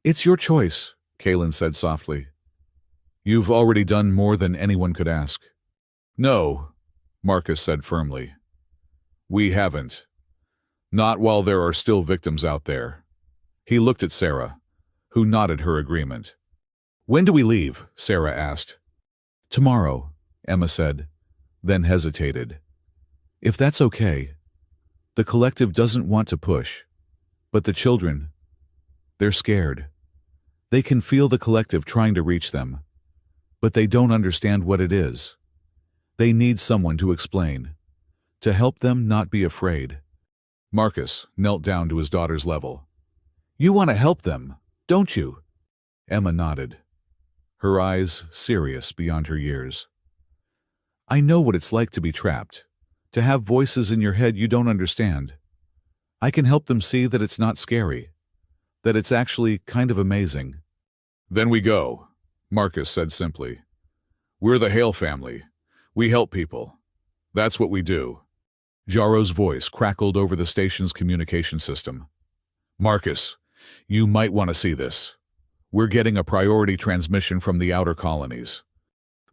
It's your choice, Kaylin said softly. You've already done more than anyone could ask. No, Marcus said firmly. We haven't. Not while there are still victims out there. He looked at Sarah, who nodded her agreement. When do we leave? Sarah asked. Tomorrow, Emma said, then hesitated. If that's okay. The collective doesn't want to push. But the children, they're scared. They can feel the collective trying to reach them. But they don't understand what it is. They need someone to explain, to help them not be afraid. Marcus knelt down to his daughter's level. You want to help them, don't you? Emma nodded, her eyes serious beyond her years. I know what it's like to be trapped, to have voices in your head you don't understand. I can help them see that it's not scary, that it's actually kind of amazing. Then we go, Marcus said simply. We're the Hale family. We help people. That's what we do. Jarro's voice crackled over the station's communication system. Marcus, you might want to see this. We're getting a priority transmission from the outer colonies.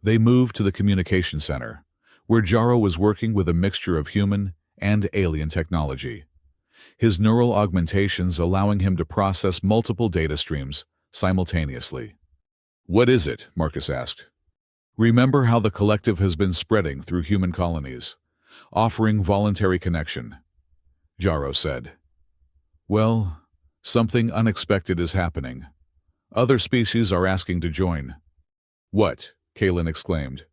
They moved to the communication center, where Jarro was working with a mixture of human and alien technology. His neural augmentations allowing him to process multiple data streams simultaneously. What is it? Marcus asked. Remember how the collective has been spreading through human colonies, offering voluntary connection, Jarro said. Well, something unexpected is happening. Other species are asking to join. What? Kaylin exclaimed.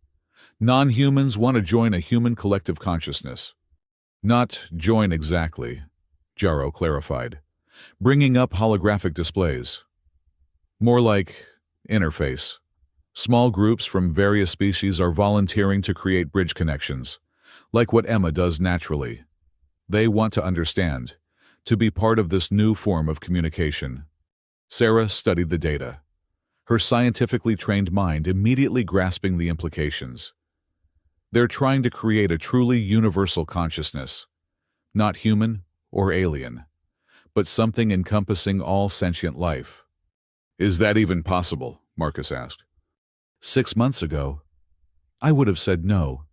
Non-humans want to join a human collective consciousness. Not join exactly, Jarro clarified, bringing up holographic displays. More like interface. Small groups from various species are volunteering to create bridge connections, like what Emma does naturally. They want to understand, to be part of this new form of communication. Sarah studied the data, her scientifically trained mind immediately grasping the implications. They're trying to create a truly universal consciousness, not human or alien, but something encompassing all sentient life. Is that even possible? Marcus asked. 6 months ago, I would have said no,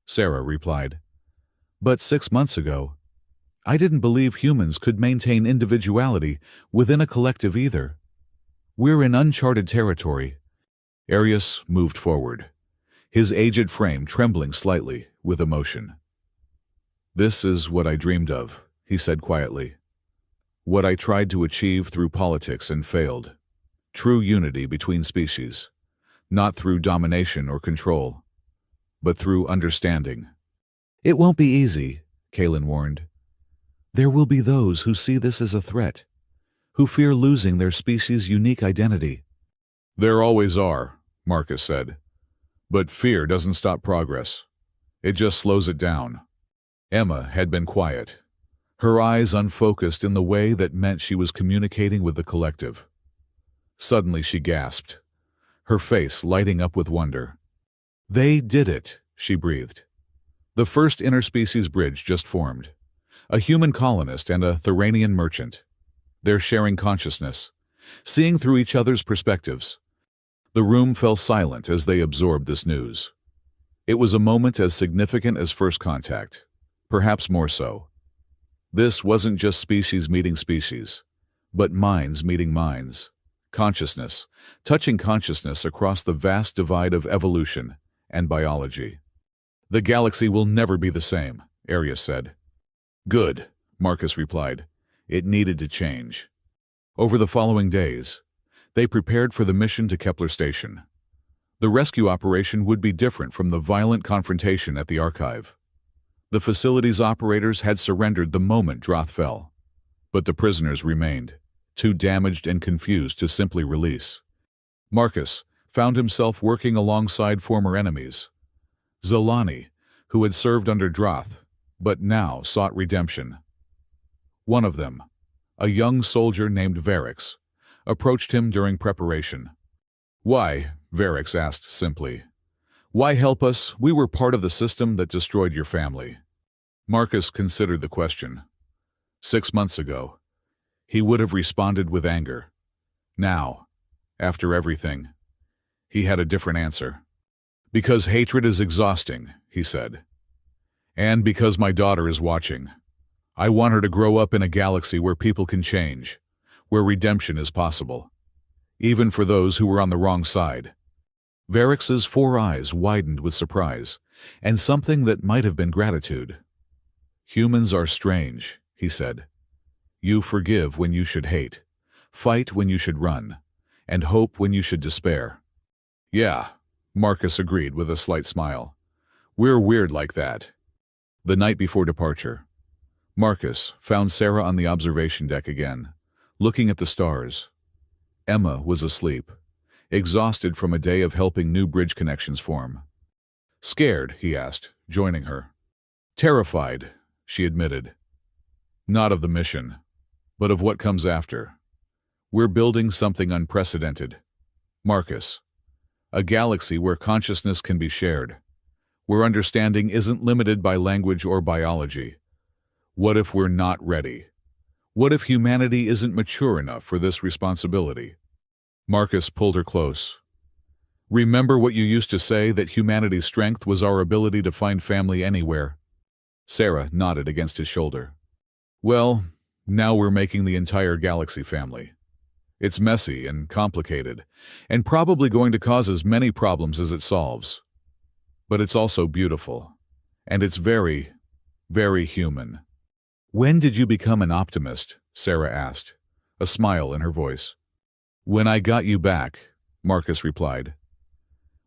Sarah replied. But 6 months ago, I didn't believe humans could maintain individuality within a collective either. We're in uncharted territory. Arius moved forward, his aged frame trembling slightly with emotion. This is what I dreamed of, he said quietly. What I tried to achieve through politics and failed. True unity between species, not through domination or control, but through understanding. It won't be easy, Kaylin warned. There will be those who see this as a threat, who fear losing their species' unique identity. There always are, Marcus said. But fear doesn't stop progress. It just slows it down. Emma had been quiet, her eyes unfocused in the way that meant she was communicating with the collective. Suddenly she gasped, her face lighting up with wonder. They did it, she breathed. The first interspecies bridge just formed. A human colonist and a Thuranian merchant. They're sharing consciousness, seeing through each other's perspectives. The room fell silent as they absorbed this news. It was a moment as significant as first contact, perhaps more so. This wasn't just species meeting species, but minds meeting minds. Consciousness, touching consciousness across the vast divide of evolution and biology. The galaxy will never be the same, Arius said. Good, Marcus replied. It needed to change. Over the following days, they prepared for the mission to Kepler Station. The rescue operation would be different from the violent confrontation at the archive. The facility's operators had surrendered the moment Droth fell, but the prisoners remained, too damaged and confused to simply release. Marcus found himself working alongside former enemies. Zalani, who had served under Droth, but now sought redemption. One of them, a young soldier named Varix, approached him during preparation. "Why?" Varix asked simply. "Why help us? We were part of the system that destroyed your family." Marcus considered the question. 6 months ago, he would have responded with anger. Now, after everything, he had a different answer. "Because hatred is exhausting," he said. "And because my daughter is watching. I want her to grow up in a galaxy where people can change, where redemption is possible, even for those who were on the wrong side." Varix's 4 eyes widened with surprise, and something that might have been gratitude. "Humans are strange," he said. "You forgive when you should hate, fight when you should run, and hope when you should despair." "Yeah," Marcus agreed with a slight smile. "We're weird like that." The night before departure, Marcus found Sarah on the observation deck again, looking at the stars. Emma was asleep, exhausted from a day of helping new bridge connections form. "Scared?" he asked, joining her. "Terrified," she admitted. "Not of the mission, but of what comes after. We're building something unprecedented. Marcus, a galaxy where consciousness can be shared, where understanding isn't limited by language or biology. What if we're not ready? What if humanity isn't mature enough for this responsibility?" Marcus pulled her close. "Remember what you used to say, that humanity's strength was our ability to find family anywhere?" Sarah nodded against his shoulder. "Well, now we're making the entire galaxy family. It's messy and complicated, and probably going to cause as many problems as it solves. But it's also beautiful, and it's very, very human." "When did you become an optimist?" Sarah asked, a smile in her voice. "When I got you back," Marcus replied.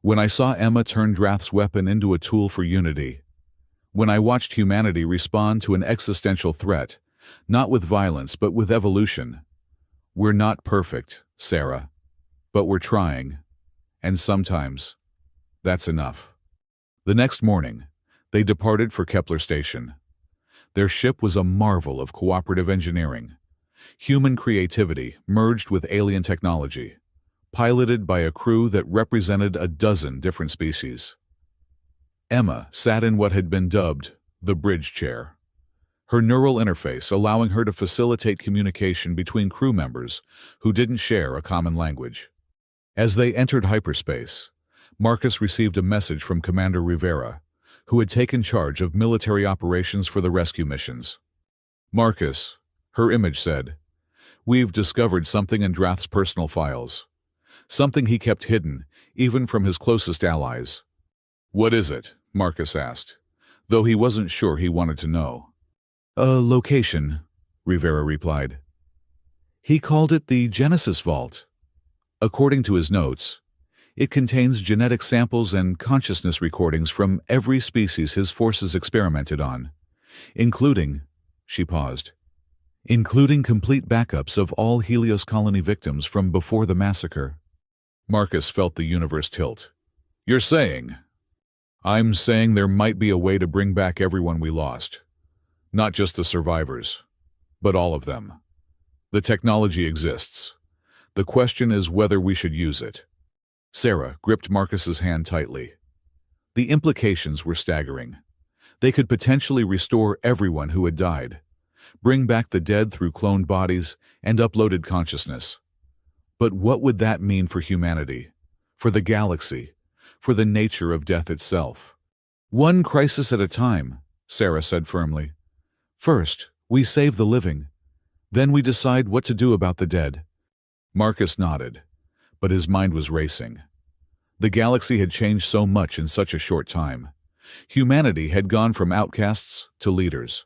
"When I saw Emma turn Drath's weapon into a tool for unity. When I watched humanity respond to an existential threat, not with violence but with evolution. We're not perfect, Sarah, but we're trying, and sometimes that's enough." The next morning, they departed for Kepler Station. Their ship was a marvel of cooperative engineering. Human creativity merged with alien technology, piloted by a crew that represented a dozen different species. Emma sat in what had been dubbed the bridge chair, her neural interface allowing her to facilitate communication between crew members who didn't share a common language. As they entered hyperspace, Marcus received a message from Commander Rivera, who had taken charge of military operations for the rescue missions. "Marcus," her image said, "we've discovered something in Drath's personal files. Something he kept hidden, even from his closest allies." "What is it?" Marcus asked, though he wasn't sure he wanted to know. "A location," Rivera replied. "He called it the Genesis Vault. According to his notes, it contains genetic samples and consciousness recordings from every species his forces experimented on, including," she paused, "including complete backups of all Helios colony victims from before the massacre." Marcus felt the universe tilt. "You're saying?" "I'm saying there might be a way to bring back everyone we lost. Not just the survivors, but all of them. The technology exists. The question is whether we should use it." Sarah gripped Marcus's hand tightly. The implications were staggering. They could potentially restore everyone who had died, bring back the dead through cloned bodies and uploaded consciousness. But what would that mean for humanity, for the galaxy, for the nature of death itself? "One crisis at a time," Sarah said firmly. "First, we save the living. Then we decide what to do about the dead." Marcus nodded, but his mind was racing. The galaxy had changed so much in such a short time. Humanity had gone from outcasts to leaders,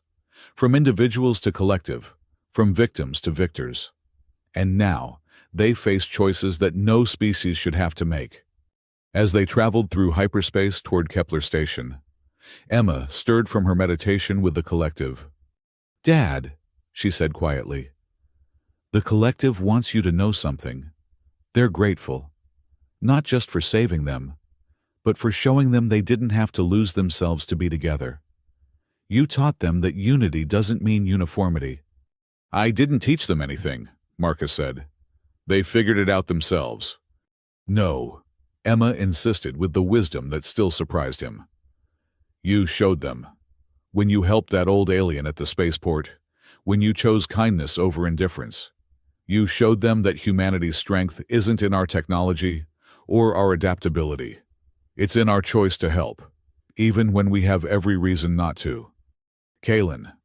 from individuals to collective, from victims to victors. And now, they faced choices that no species should have to make. As they traveled through hyperspace toward Kepler Station, Emma stirred from her meditation with the collective. "Dad," she said quietly, "the collective wants you to know something. They're grateful, not just for saving them, but for showing them they didn't have to lose themselves to be together. You taught them that unity doesn't mean uniformity." "I didn't teach them anything," Marcus said. "They figured it out themselves." "No," Emma insisted with the wisdom that still surprised him. "You showed them. When you helped that old alien at the spaceport, when you chose kindness over indifference, you showed them that humanity's strength isn't in our technology or our adaptability. It's in our choice to help, even when we have every reason not to." Kalen,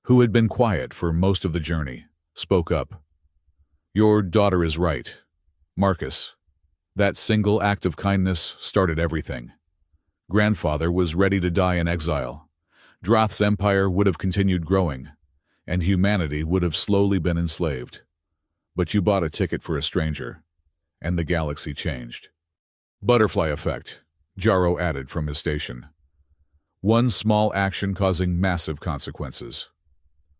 who had been quiet for most of the journey, spoke up. "Your daughter is right, Marcus. That single act of kindness started everything. Grandfather was ready to die in exile. Droth's empire would have continued growing, and humanity would have slowly been enslaved. But you bought a ticket for a stranger, and the galaxy changed." "Butterfly effect," Jarro added from his station. "One small action causing massive consequences."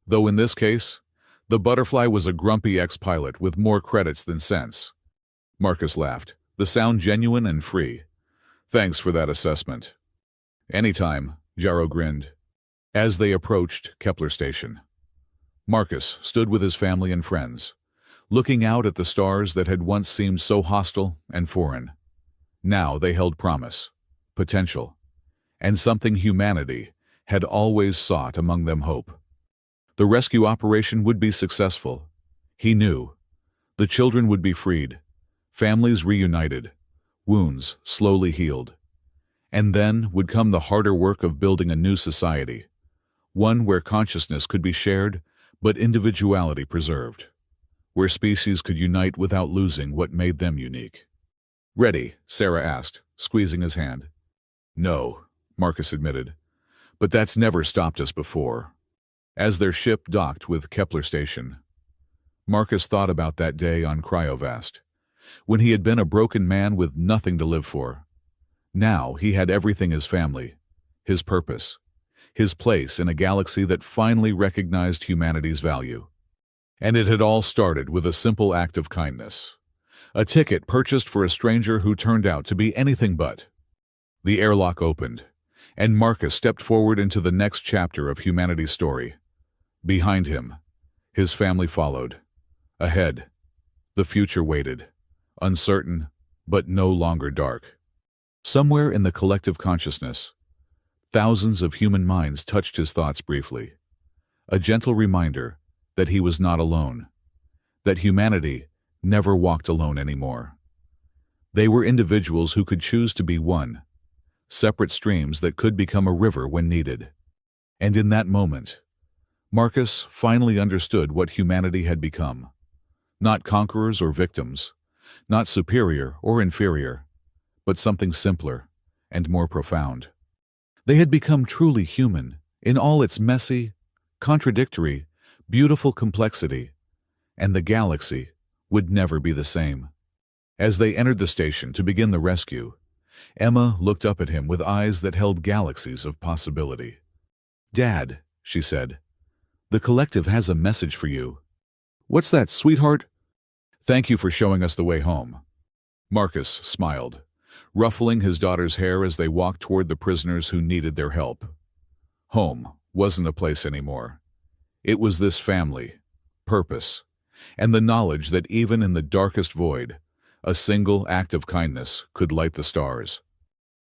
Though in this case, the butterfly was a grumpy ex-pilot with more credits than sense. Marcus laughed, the sound genuine and free. "Thanks for that assessment." "Anytime," Jarro grinned. As they approached Kepler Station, Marcus stood with his family and friends, looking out at the stars that had once seemed so hostile and foreign. Now they held promise, potential, and something humanity had always sought, among them hope. The rescue operation would be successful. He knew. The children would be freed, families reunited, wounds slowly healed. And then would come the harder work of building a new society, one where consciousness could be shared but individuality preserved, where species could unite without losing what made them unique. "Ready?" Sarah asked, squeezing his hand. "No," Marcus admitted, "but that's never stopped us before." As their ship docked with Kepler Station, Marcus thought about that day on Cryovast, when he had been a broken man with nothing to live for. Now he had everything: his family, his purpose, his place in a galaxy that finally recognized humanity's value. And it had all started with a simple act of kindness. A ticket purchased for a stranger who turned out to be anything but. The airlock opened, and Marcus stepped forward into the next chapter of humanity's story. Behind him, his family followed. Ahead, the future waited, uncertain, but no longer dark. Somewhere in the collective consciousness, thousands of human minds touched his thoughts briefly. A gentle reminder that he was not alone, that humanity never walked alone anymore. They were individuals who could choose to be one, separate streams that could become a river when needed. And in that moment, Marcus finally understood what humanity had become. Not conquerors or victims, not superior or inferior, but something simpler and more profound. They had become truly human in all its messy, contradictory, beautiful complexity, and the galaxy would never be the same. As they entered the station to begin the rescue, Emma looked up at him with eyes that held galaxies of possibility. "Dad," she said, "the collective has a message for you." "What's that, sweetheart?" "Thank you for showing us the way home." Marcus smiled, ruffling his daughter's hair as they walked toward the prisoners who needed their help. Home wasn't a place anymore. It was this family, purpose, and the knowledge that even in the darkest void, a single act of kindness could light the stars.